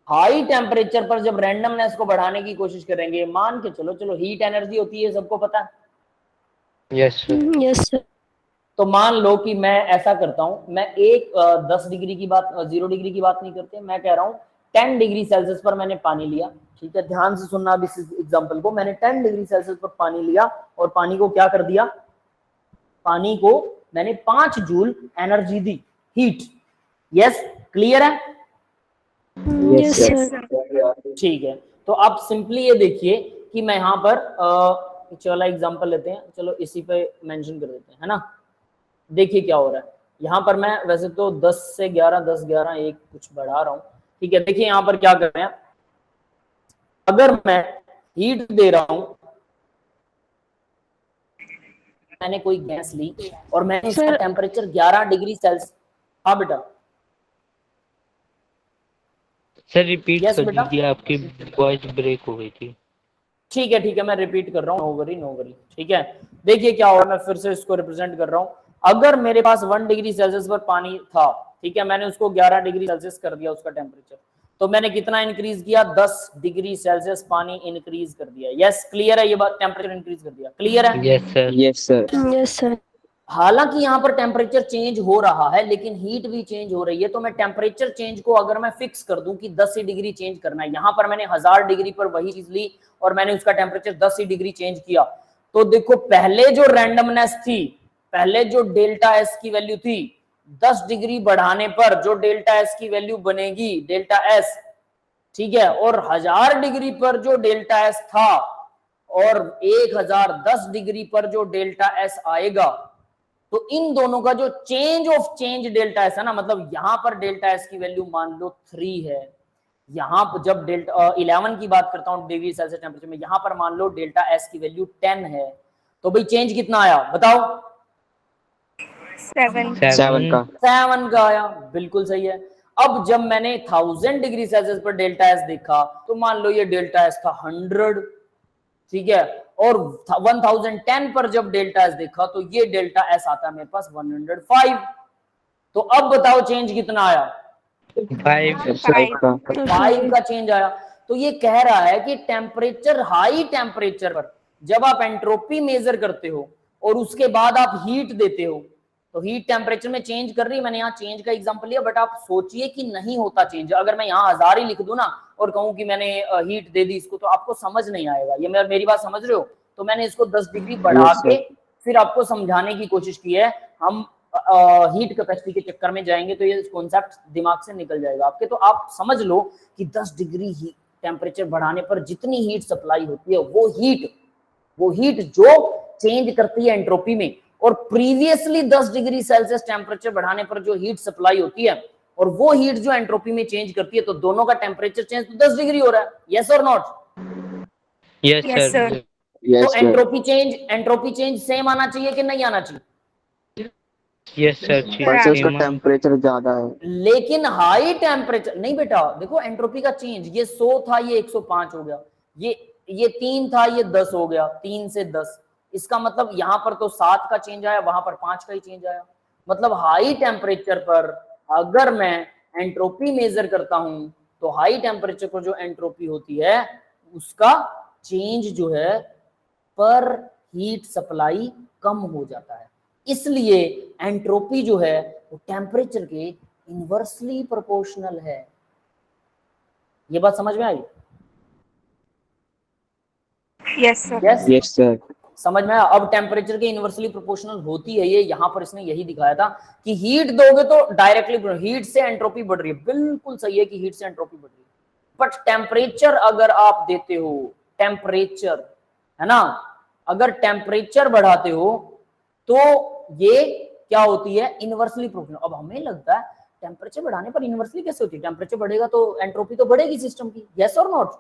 हाई टेम्परेचर पर जब रैंडमनेस को बढ़ाने की कोशिश करेंगे, मान के चलो हीट एनर्जी होती है, सबको पता है। Yes, sir. Yes, sir. तो मान लो कि मैं ऐसा करता हूं, मैं 10 डिग्री की बात, 0 डिग्री की बात नहीं करते, मैं कह रहा हूं 10 डिग्री सेल्सियस पर मैंने पानी लिया। ठीक है, ध्यान से सुनना अब इस एग्जांपल को। मैंने 10 डिग्री सेल्सियस पर पानी लिया और पानी को क्या कर दिया? पानी को मैंने 5 जूल एनर्जी दी, हीट। यस, क्लियर है? Yes, sir. ठीक है, तो आप सिंपली ये देखिए कि मैं यहाँ पर चलो एग्जांपल लेते हैं, चलो इसी पे मेंशन कर देते हैं, है ना। देखिए क्या हो रहा है यहाँ पर। मैं वैसे तो 10 से 11, 10, 11, एक कुछ बढ़ा रहा हूँ। ठीक है, देखिए यहाँ पर क्या कर रहे हैं। अगर मैं हीट दे रहा हूं, मैंने कोई गैस ली और मैंने इसका टेम्परेचर 11 डिग्री सेल्सियस। हाँ बेटा, सर रिपीट Yes, कर बेटा। दीजिए, आपकी वॉइस ब्रेक हो गई थी। ठीक है, मैं रिपीट कर रहा हूँ, नो वरी। ठीक है, देखिए क्या हो रहा है, मैं फिर से इसको रिप्रेजेंट कर रहा हूँ। अगर मेरे पास 1 डिग्री सेल्सियस पर पानी था, ठीक है, मैंने उसको 11 डिग्री सेल्सियस कर दिया उसका टेम्परेचर, तो मैंने कितना इंक्रीज किया? 10 डिग्री सेल्सियस पानी इंक्रीज कर दिया। यस, क्लियर है ये बात? टेम्परेचर इंक्रीज कर दिया, क्लियर है? Yes, sir. Yes sir. Yes, sir. हालांकि यहाँ पर टेम्परेचर चेंज हो रहा है लेकिन हीट भी चेंज हो रही है, तो मैं टेम्परेचर चेंज को अगर मैं फिक्स कर दूं कि 10 ही डिग्री चेंज करना है, यहाँ पर मैंने 1000 डिग्री पर वही चीज ली और मैंने उसका टेम्परेचर 10 ही डिग्री चेंज किया, तो देखो पहले जो रैंडमनेस थी, पहले जो डेल्टा एस की वैल्यू थी, 10 डिग्री बढ़ाने पर जो डेल्टा एस की वैल्यू बनेगी, डेल्टा एस, ठीक है, और 1000 डिग्री पर जो डेल्टा एस था और 1010 डिग्री पर जो डेल्टा एस आएगा, तो इन दोनों का जो change of change delta S है ना, मतलब यहां पर डेल्टा एस की वैल्यू मान लो 3 है, यहां पर जब डेल्टा 11 की बात करता हूं डिग्री सेल्सियस टेम्परेचर में, यहां पर मान लो डेल्टा एस की वैल्यू 10 है, तो भाई चेंज कितना आया बताओ? 7. 7 का। 7 का आया, बिल्कुल सही है। अब जब मैंने 1000 डिग्री सेल्सियस पर डेल्टा एस देखा, तो मान लो ये डेल्टा एस था 100, ठीक है, और 1010 पर जब डेल्टा एस देखा तो ये डेल्टा एस आता है मेरे पास 105। तो अब बताओ चेंज कितना आया? 5 का। 5 का चेंज आया। तो ये कह रहा है कि टेम्परेचर, हाई टेम्परेचर पर जब आप एंट्रोपी मेजर करते हो और उसके बाद आप हीट देते हो, तो हीट टेम्परेचर में चेंज कर रही है। मैंने यहाँ चेंज का एग्जांपल लिया, बट आप सोचिए कि नहीं होता चेंज। अगर मैं यहाँ 1000 ही लिख दूं ना और कहूं कि मैंने हीट दे दी इसको, तो आपको समझ नहीं आएगा। ये मेरी बात समझ रहे हो? तो मैंने इसको 10 डिग्री बढ़ा के फिर आपको समझाने की कोशिश की है। हम हीट कैपेसिटी के चक्कर में जाएंगे तो ये कॉन्सेप्ट दिमाग से निकल जाएगा आपके। तो आप समझ लो कि 10 डिग्री टेम्परेचर बढ़ाने पर जितनी हीट सप्लाई होती है, वो हीट जो चेंज करती है एंट्रोपी में, और प्रीवियसली 10 डिग्री सेल्सियस टेम्परेचर बढ़ाने पर जो हीट सप्लाई होती है, और वो हीट जो एंट्रोपी में चेंज करती है, तो दोनों का टेम्परेचर चेंज तो 10 डिग्री हो रहा है। यस और not? Yes, Yes, sir. sir. तो एंट्रोपी चेंज सेम आना चाहिए कि नहीं आना चाहिए? Yes, sir. पर से उसका टेम्परेचर ज्यादा है। लेकिन हाई टेम्परेचर नहीं बेटा, देखो एंट्रोपी का चेंज, ये 100 था, ये 105 हो गया, ये ये 3 था, ये 10 हो गया, 3 से 10। इसका मतलब यहां पर तो 7 का चेंज आया, वहां पर 5 का ही चेंज आया। मतलब हाई टेम्परेचर पर अगर मैं एंट्रोपी मेजर करता हूं तो हाई टेम्परेचर पर जो एंट्रोपी होती है उसका चेंज जो है पर हीट सप्लाई कम हो जाता है। इसलिए एंट्रोपी जो है वो टेम्परेचर के इनवर्सली प्रोपोर्शनल है। ये बात समझ में आई? Yes, sir. Yes, yes sir. समझ में आया? अब टेम्परेचर के इनवर्सली प्रोपोर्शनल होती है ये, यहां पर इसने यही दिखाया था कि हीट दोगे तो डायरेक्टली हीट से एंट्रोपी बढ़ रही है। बिल्कुल सही है कि हीट से एंट्रोपी बढ़ रही है, बट टेम्परेचर अगर आप देते हो, टेम्परेचर है ना, अगर टेम्परेचर बढ़ाते हो तो ये क्या होती है, इनवर्सली प्रोपोर्शनल। अब हमें लगता है टेम्परेचर बढ़ाने पर इनवर्सली कैसे होती है? टेम्परेचर बढ़ेगा तो एंट्रोपी तो बढ़ेगी सिस्टम की, यस और नॉट?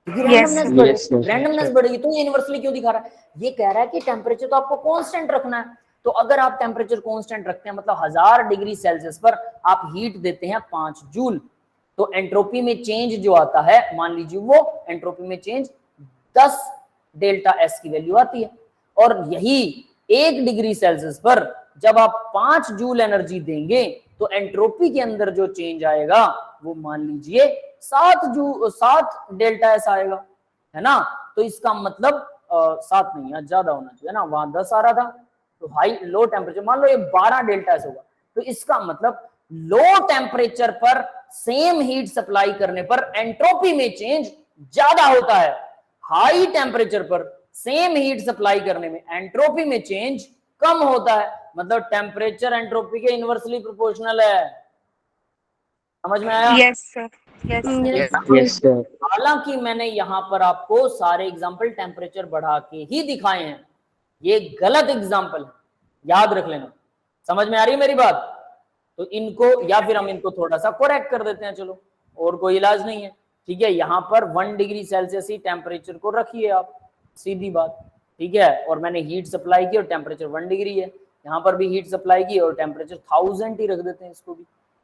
Yes, sir. रैंडमनेस बढ़ेगी तो ये इनवर्सली क्यों दिखा रहा है? ये कह रहा है कि टेम्परेचर तो आपको कांस्टेंट रखना है। तो अगर आप टेम्परेचर कांस्टेंट रखते हैं मतलब 1000 डिग्री सेल्सियस पर आप हीट देते हैं 5 जूल, तो एंट्रोपी में चेंज जो आता है, मान लीजिए वो एंट्रोपी में चेंज 10 डेल्टा एस की वैल्यू आती है। और यही 1 डिग्री सेल्सियस पर जब आप 5 जूल एनर्जी देंगे तो एंट्रोपी के अंदर जो चेंज आएगा वो मान लीजिए 7 डेल्टा एस आएगा, है ना। तो इसका मतलब 7 नहीं, ज्यादा होना चाहिए ना, वहां 10 आ रहा था, तो हाई लो टेम्परेचर मान लो ये 12 डेल्टा एस होगा। तो इसका मतलब लो टेम्परेचर पर सेम हीट सप्लाई करने पर एंट्रोपी में चेंज ज्यादा होता है, हाई टेम्परेचर पर सेम हीट सप्लाई करने में एंट्रोपी में चेंज कम होता है। मतलब टेम्परेचर एंट्रोपी के इनवर्सली प्रोपोर्शनल है। समझ में आया? Yes, sir. Yes, sir. Yes sir. हालांकि मैंने यहां पर आपको सारे एग्जाम्पल टेम्परेचर बढ़ा के ही दिखाए हैं, ये गलत एग्जाम्पल है, याद रख लेना। समझ में आ रही है मेरी बात? तो इनको या फिर हम इनको थोड़ा सा करेक्ट कर देते हैं, चलो, और कोई इलाज नहीं है। ठीक है, यहाँ पर 1 डिग्री सेल्सियस ही टेम्परेचर को रखिए आप, सीधी बात। ठीक है, और मैंने हीट सप्लाई की और टेम्परेचर 1 डिग्री है, यहाँ पर भी हीट सप्लाई की और टेम्परेचर 1000 ही रख देते हैं इसको भी,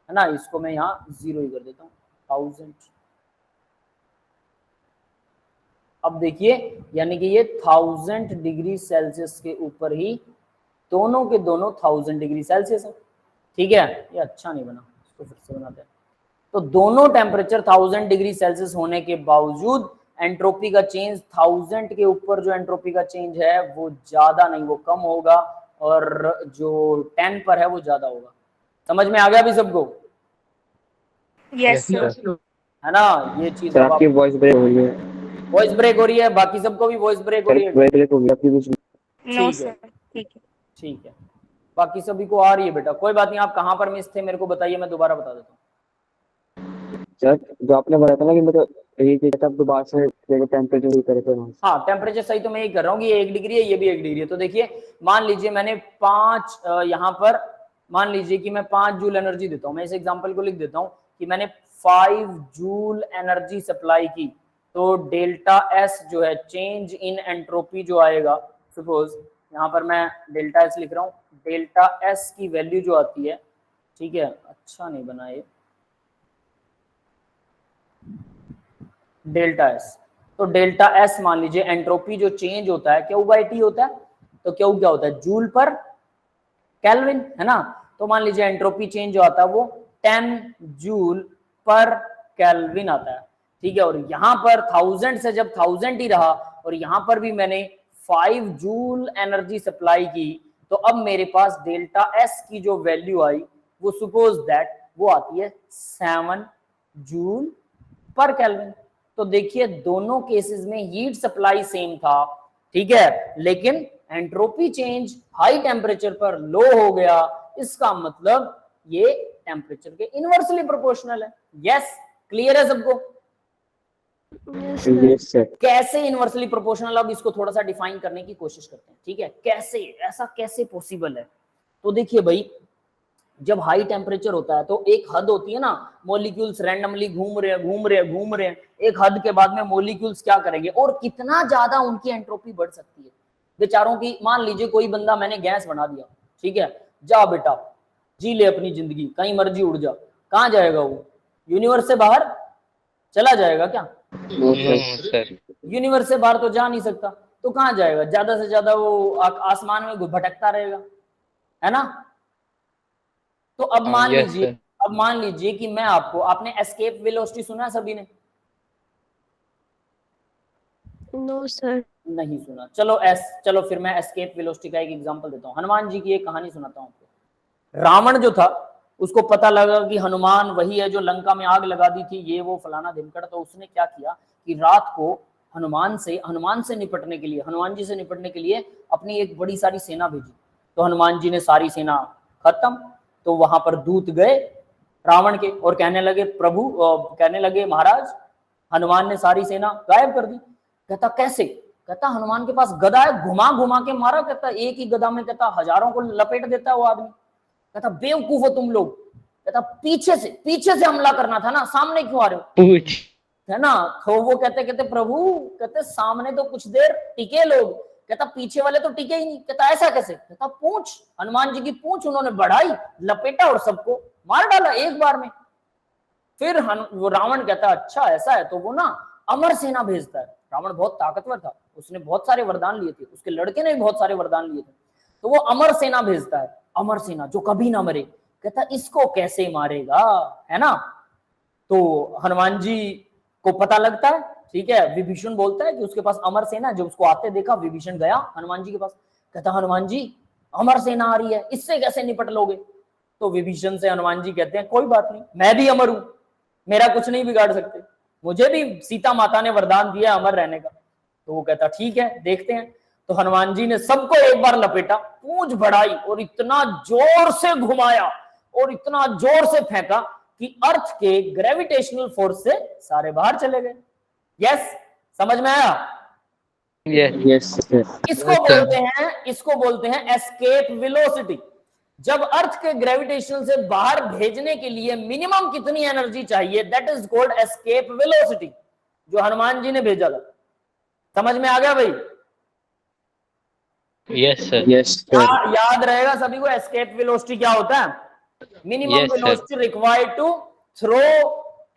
है ना। इसको मैं यहाँ 0 ही कर देता हूँ, 1000। अब देखिए, यानी कि ये 1000 डिग्री सेल्सियस के ऊपर ही दोनों के दोनों 1000 डिग्री सेल्सियस है। ठीक है, ये अच्छा नहीं बना, इसको फिर से बनाते हैं। तो दोनों टेम्परेचर 1000 डिग्री सेल्सियस होने के बावजूद एंट्रोपी का चेंज 1000 के ऊपर जो एंट्रोपी का चेंज है वो ज्यादा नहीं, वो कम होगा, और जो 10 पर है वो ज्यादा होगा। समझ में आ गया अभी सबको? Yes, sir. है ना, ये चीज। सर आपकी वॉइस ब्रेक हो रही है। वॉइस ब्रेक हो रही है, बाकी सबको भी वॉइस ब्रेक हो रही है? ब्रेक हो गई आपकी बीच में। No, ठीक है। sir. ठीक है. ठीक है, बाकी सभी को आ रही है बेटा, कोई बात नहीं। आप कहाँ पर मिस थे मेरे को बताइए, मैं दोबारा बता देता हूँ। सर जो आपने बताया था ना कि मतलब यही चीज आप दोबारा से टेम्परेचर ही करे थे वहाँ से। हाँ, टेम्परेचर सही तो मैं यही कर रहा हूँ कि ये 1 डिग्री है, ये भी 1 डिग्री है। तो देखिए, मान लीजिए मैंने 5 यहाँ पर मान लीजिए कि मैं 5 जूल एनर्जी देता हूँ। मैं इस एग्जांपल को लिख देता हूँ कि मैंने 5 जूल एनर्जी सप्लाई की, तो डेल्टा एस जो है चेंज इन एंट्रोपी जो आएगा, सपोज यहाँ पर मैं डेल्टा एस लिख रहा हूँ, डेल्टा एस की वैल्यू जो आती है, ठीक है, अच्छा नहीं बना ये, डेल्टा एस। तो डेल्टा एस मान लीजिए एंट्रोपी जो चेंज होता है क्यू बाई टी होता है, तो क्यू क्या होता है, जूल पर केल्विन, है ना। तो मान लीजिए एंट्रोपी चेंज जो आता है वो 10 जूल पर केल्विन आता है। ठीक है, और यहाँ पर 1000 से जब 1000 ही रहा और यहाँ पर भी मैंने 5 जूल एनर्जी सप्लाई की, तो अब मेरे पास डेल्टा एस की जो वैल्यू आई वो सपोज दैट वो आती है 7 जूल पर केल्विन। तो देखिए दोनों केसेस में हीट सप्लाई सेम था, ठीक है, लेकिन एंट्रोपी चेंज हाई टेम्परेचर पर लो हो गया। इसका मतलब ये टेम्परेचर के इनवर्सली प्रोपोर्शनल है। यस, क्लियर है सबको? Yes sir. कैसे इनवर्सली प्रोपोर्शनल, अब इसको थोड़ा सा डिफाइन करने की कोशिश करते हैं। ठीक है, कैसे, ऐसा कैसे पॉसिबल है? तो देखिए भाई, जब हाई टेम्परेचर होता है तो एक हद होती है ना, मॉलिक्यूल्स रैंडमली घूम रहे हैं, एक हद के बाद में मॉलिक्यूल्स क्या करेंगे और कितना ज्यादा उनकी एंट्रोपी बढ़ सकती है बेचारों की। मान लीजिए कोई बंदा मैंने गैस बना दिया, ठीक है, जा बेटा जी ले अपनी जिंदगी, कहीं मर्जी उड़ जा। कहाँ जाएगा वो? यूनिवर्स से बाहर चला जाएगा क्या? No no sir. Sir. Universe से बाहर तो जा नहीं सकता, तो कहाँ जाएगा? ज्यादा से ज्यादा वो आसमान में भटकता रहेगा, है ना? तो अब मान यस लीजिए, सर। अब मान लीजिए कि मैं आपको, आपने एस्केप वेलोसिटी सुना है सभी ने? No sir. नहीं सुना। चलो फिर मैं एस्केप वेलोसिटी का एक एग्जांपल देता हूँ। हनुमान जी की एक कहानी सुनाता हूँ आपको। रावण जो था, उसको पता लगा कि हनुमान वही है जो लंका में आग लगा दी थी, ये वो फलाना ढिमकड़। तो उसने क्या किया कि रात को हनुमान से निपटने के लिए, हनुमान जी से निपटने के लिए अपनी एक बड़ी सारी सेना भेजी। तो हनुमान जी ने सारी सेना खत्म, तो वहां पर दूत गए रावण के और कहने लगे प्रभु, कहने लगे महाराज, हनुमान ने सारी सेना गायब कर दी। कहता कैसे? कहता हनुमान के पास गदा है, घुमा घुमा के मारा। कहता एक ही गदा में कहता हजारों को लपेट देता है वो आदमी। कहता बेवकूफ हो तुम लोग। कहता पीछे से हमला करना था ना, सामने क्यों आ रहे हो, पूछ। है ना? तो वो कहते प्रभु, कहते सामने तो कुछ देर टिके लोग, कहता पीछे वाले तो टिके ही नहीं। कहता ऐसा कैसे? कहता पूंछ, हनुमान जी की पूंछ उन्होंने बढ़ाई, लपेटा और सबको मार डाला एक बार में। फिर वो रावण कहता अच्छा ऐसा है, तो वो ना अमर सेना भेजता है। रावण बहुत ताकतवर था, उसने बहुत सारे वरदान लिए थे, उसके लड़के ने भी बहुत सारे वरदान लिए थे। तो वो अमर सेना भेजता है, अमर सेना जो कभी ना मरे। कहता इसको कैसे मारेगा, है ना? तो हनुमान जी को पता लगता है, ठीक है, विभीषण बोलता है कि उसके पास अमर सेना। जब उसको आते देखा, विभीषण गया हनुमान जी के पास, कहता हनुमान जी अमर सेना आ रही है, इससे कैसे निपट लोगे? तो विभीषण से हनुमान जी कहते हैं कोई बात नहीं, मैं भी अमर हूं, मेरा कुछ नहीं बिगाड़ सकते, मुझे भी सीता माता ने वरदान दिया अमर रहने का। तो वो कहता ठीक है, देखते हैं। तो हनुमान जी ने सबको एक बार लपेटा, पूंछ बढ़ाई और इतना जोर से घुमाया और इतना जोर से फेंका कि अर्थ के ग्रेविटेशनल फोर्स से सारे बाहर चले गए। यस, समझ में आया? Yes sir. इसको बोलते हैं एस्केप वेलोसिटी। जब अर्थ के ग्रेविटेशनल से बाहर भेजने के लिए मिनिमम कितनी एनर्जी चाहिए, that is called escape velocity, जो हनुमान जी ने भेजा था। समझ में आ गया भाई? Yes sir. Yes sir. याद रहेगा सभी को एस्केप वेलोसिटी क्या होता है? Minimum Yes, sir. Velocity required to throw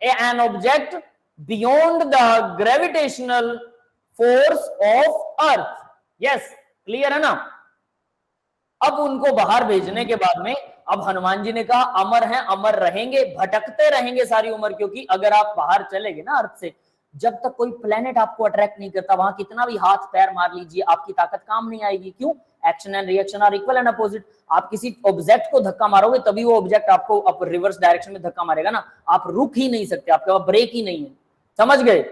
an object beyond the gravitational force of Earth. Yes, clear है ना? अब उनको बाहर भेजने के बाद में, अब हनुमान जी ने कहा अमर हैं, अमर रहेंगे, भटकते रहेंगे सारी उम्र, क्योंकि अगर आप बाहर चले गए ना अर्थ से, जब तक कोई प्लेनेट आपको अट्रैक्ट नहीं करता, वहां कितना भी हाथ पैर मार लीजिए, आपकी ताकत काम नहीं आएगी। क्यों? Action and reaction are equal and opposite. आप किसी ऑब्जेक्ट को धक्का मारोगे तभी वो ऑब्जेक्ट आपको अब रिवर्स डायरेक्शन में धक्का मारेगा ना, आप रुक ही नहीं सकते, आपके पास ब्रेक ही नहीं है। समझ गए?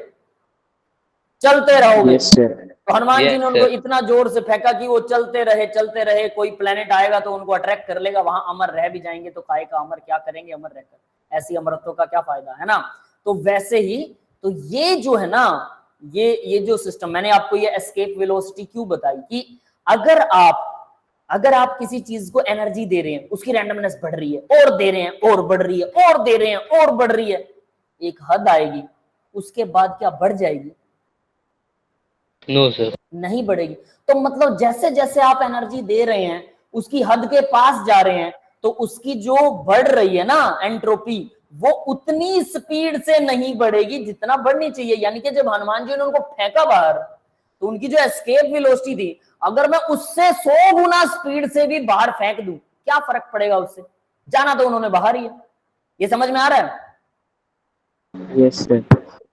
चलते रहोगे। Yes sir. तो हनुमान जी Yes, ने उनको sir. इतना जोर से फेंका कि वो चलते रहे। कोई प्लेनेट आएगा तो उनको अट्रैक्ट कर लेगा, वहां अमर रह भी जाएंगे। तो काय का अमर, क्या करेंगे अमर रहकर, ऐसी अमरत्व का क्या फायदा, है ना? तो वैसे ही, तो ये जो है ना, ये जो सिस्टम मैंने आपको ये एस्केप वेलोसिटी क्यों बताई, कि अगर आप किसी चीज को एनर्जी दे रहे हैं, उसकी रैंडमनेस बढ़ रही है, और दे रहे हैं और बढ़ रही है, और दे रहे हैं और बढ़ रही है, एक हद आएगी, उसके बाद क्या बढ़ जाएगी? No sir. नहीं बढ़ेगी। तो मतलब जैसे जैसे आप एनर्जी दे रहे हैं, उसकी हद के पास जा रहे हैं, तो उसकी जो बढ़ रही है ना एंट्रोपी, वो उतनी स्पीड से नहीं बढ़ेगी जितना बढ़नी चाहिए। यानी कि जब हनुमान जी ने उनको फेंका बाहर, तो उनकी जो एस्केप वेलोसिटी थी, अगर मैं उससे 100 गुना स्पीड से भी बाहर फेंक दूं, क्या फर्क पड़ेगा उससे? जाना तो उन्होंने बाहर ही है। ये समझ में आ रहा है? Yes sir.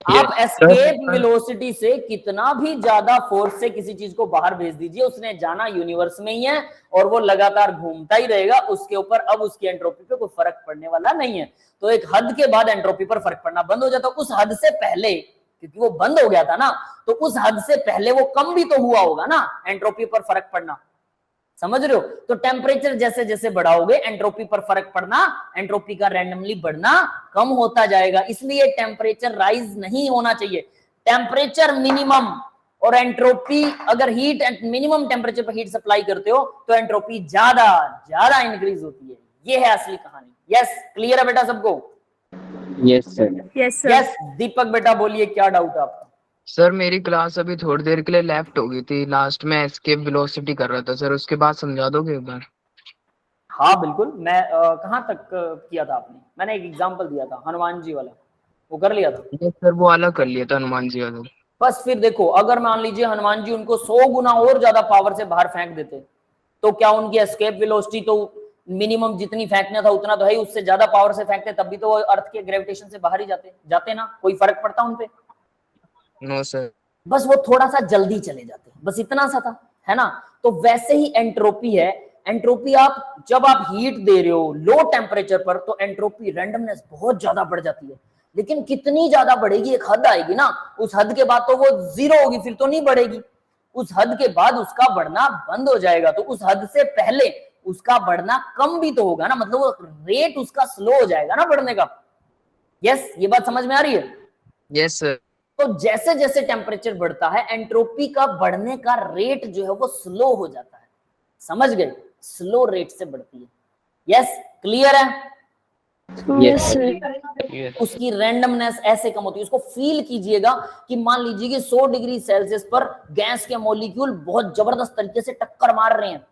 आप एस्केप वेलोसिटी से कितना भी ज्यादा फोर्स से किसी चीज को बाहर भेज दीजिए, उसने जाना यूनिवर्स में ही है और वो लगातार घूमता ही रहेगा उसके ऊपर। अब उसकी एंट्रोपी पे कोई फर्क पड़ने वाला नहीं है। तो एक हद के बाद एंट्रोपी पर फर्क पड़ना बंद हो जाता है। उस हद से पहले, क्योंकि वो बंद हो गया था ना, तो उस हद से पहले वो कम भी तो हुआ होगा ना एंट्रोपी पर फर्क पड़ना। समझ रहे हो? तो टेम्परेचर जैसे जैसे बढ़ाओगे, एंट्रोपी पर फर्क पड़ना, एंट्रोपी का रैंडमली बढ़ना कम होता जाएगा। इसलिए टेम्परेचर राइज नहीं होना चाहिए। टेम्परेचर मिनिमम और एंट्रोपी, अगर हीट मिनिमम टेम्परेचर पर हीट सप्लाई करते हो तो एंट्रोपी ज्यादा ज्यादा इंक्रीज होती है। ये है असली कहानी। यस, क्लियर है बेटा सबको? Yes sir. Yes sir. Yes, Deepak बेटा बोलिए, क्या डाउट है आपका? सर मेरी क्लास अभी थोड़ी देर के लिए लेफ्ट हो गई थी, लास्ट में एस्केप वेलोसिटी कर रहा था सर, उसके बाद समझा दोगे एक बार? हाँ बिल्कुल। मैं कहां तक किया था आपने? मैंने एक एग्जांपल दिया था हनुमान जी वाला। वो कर लिया था? Yes, सर वो अलग कर लिया था हनुमान जी का। बस फिर देखो, अगर मान लीजिए हनुमान जी उनको 100 गुना और ज्यादा पावर से बाहर फेंक देते, तो क्या उनकी एस्केप वेलोसिटी तो मिनिमम जितनी फेंकना था उतना तो है ही, उससे ज्यादा पावर से फेंकते तब भी तो वो अर्थ के ग्रेविटेशन से बाहर ही जाते ना, कोई फर्क पड़ता उनपे? No sir. बस वो थोड़ा सा जल्दी चले जाते, बस इतना सा था, है ना? तो वैसे ही एंट्रोपी है। एंट्रोपी आप जब आप हीट दे रहे हो लो टेम्परेचर पर, तो एंट्रोपी रैंडमनेस बहुत ज्यादा बढ़ जाती है, लेकिन कितनी ज्यादा बढ़ेगी, एक हद आएगी ना, उस हद के बाद तो वो जीरो होगी, फिर तो नहीं बढ़ेगी। उस हद के बाद उसका बढ़ना बंद हो जाएगा, तो उस हद से पहले उसका बढ़ना कम भी तो होगा ना, मतलब वो रेट उसका स्लो हो जाएगा ना बढ़ने का। यस, ये बात समझ में आ रही है? Yes sir. तो जैसे जैसे टेम्परेचर बढ़ता है एंट्रोपी का बढ़ने का रेट जो है वो स्लो हो जाता है, समझ गए? स्लो रेट से बढ़ती है। यस, क्लियर है? Yes, sir. Yes. उसकी रैंडमनेस ऐसे कम होती है। उसको फील कीजिएगा कि मान लीजिए कि 100 डिग्री सेल्सियस पर गैस के मॉलिक्यूल बहुत जबरदस्त तरीके से टक्कर मार रहे हैं,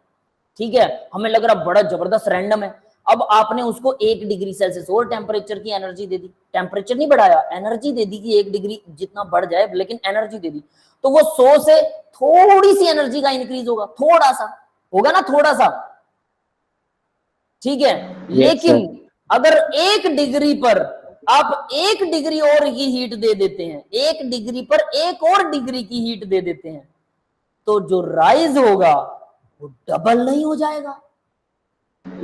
ठीक है, हमें लग रहा बड़ा जबरदस्त रैंडम है। अब आपने उसको 1 डिग्री सेल्सियस और टेम्परेचर की एनर्जी दे दी, टेम्परेचर नहीं बढ़ाया, एनर्जी दे दी कि 1 डिग्री जितना बढ़ जाए, लेकिन एनर्जी दे दी, तो वो 100 से थोड़ी सी एनर्जी का इंक्रीज होगा, थोड़ा सा होगा ना, थोड़ा सा, ठीक है। लेकिन अगर 1 डिग्री पर आप 1 डिग्री और की हीट दे देते हैं, 1 डिग्री पर 1 और डिग्री की हीट दे देते हैं, तो जो राइज होगा वो डबल नहीं हो जाएगा?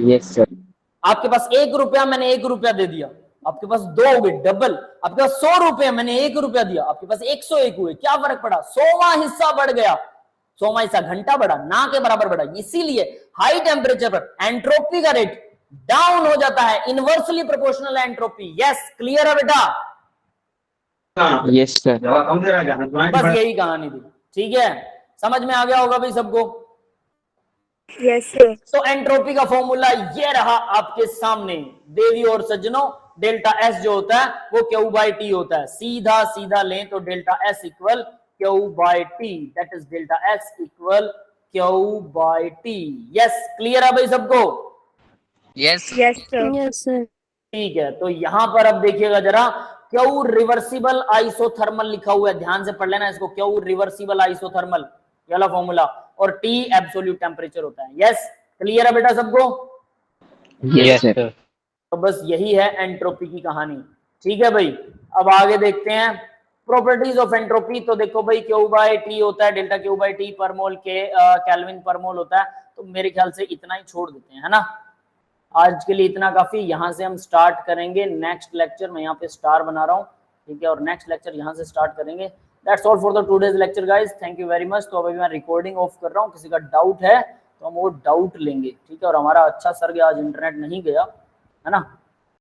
Yes sir. आपके पास 1 रुपया, मैंने 1 रुपया दे दिया, आपके पास 2 हो गए, डबल। आपके पास 100 रुपये, मैंने 1 रुपया दिया, आपके पास 101 हुए, क्या फर्क पड़ा? 100वां हिस्सा बढ़ गया, 100वां हिस्सा घंटा बढ़ा, ना के बराबर बढ़ा। इसीलिए हाई टेम्परेचर पर एंट्रोपी का रेट डाउन हो जाता है, inversely proportional entropy. Yes, clear है बेटा? Yes sir. बस यही कहानी थी, ठीक है, समझ में आ गया होगा भाई सबको? Yes, sir. तो एंट्रोपी का फॉर्मूला ये रहा आपके सामने देवी और सज्जनों। डेल्टा एस जो होता है वो क्यू बाई टी होता है, सीधा सीधा लें तो delta S equal Q by T, that is delta S equal Q by T. Yes, clear है भाई सबको? Yes. Yes, sir. Yes, sir. ठीक है, तो यहां पर अब देखिएगा जरा, क्यू रिवर्सिबल आइसोथर्मल लिखा हुआ है, ध्यान से पढ़ लेना इसको, क्यू रिवर्सिबल आइसोथर्मल, ये वाला फॉर्मूला, और टी एब्सोल्यूट टेम्परेचर होता है। यस, क्लियर है बेटा सबको? Yes, sir. तो बस यही है एंट्रोपी की कहानी, ठीक है भाई। अब आगे देखते हैं प्रॉपर्टीज ऑफ एंट्रोपी। तो देखो भाई, क्यू बाई टी होता है डेल्टा क्यू बाई टी पर मोल के केल्विन पर मोल होता है। तो मेरे ख्याल से इतना ही छोड़ देते हैं, है ना? आज के लिए इतना काफी। यहां से हम स्टार्ट करेंगे नेक्स्ट लेक्चर, मैं यहाँ पे स्टार बना रहा हूँ, ठीक है, और नेक्स्ट लेक्चर यहाँ से स्टार्ट करेंगे। That's all for the today's lecture guys, thank you very much. तो अभी मैं रिकॉर्डिंग ऑफ कर रहा हूँ, किसी का डाउट है तो हम वो डाउट लेंगे, ठीक है। और हमारा अच्छा सर गया आज, इंटरनेट नहीं गया, है ना?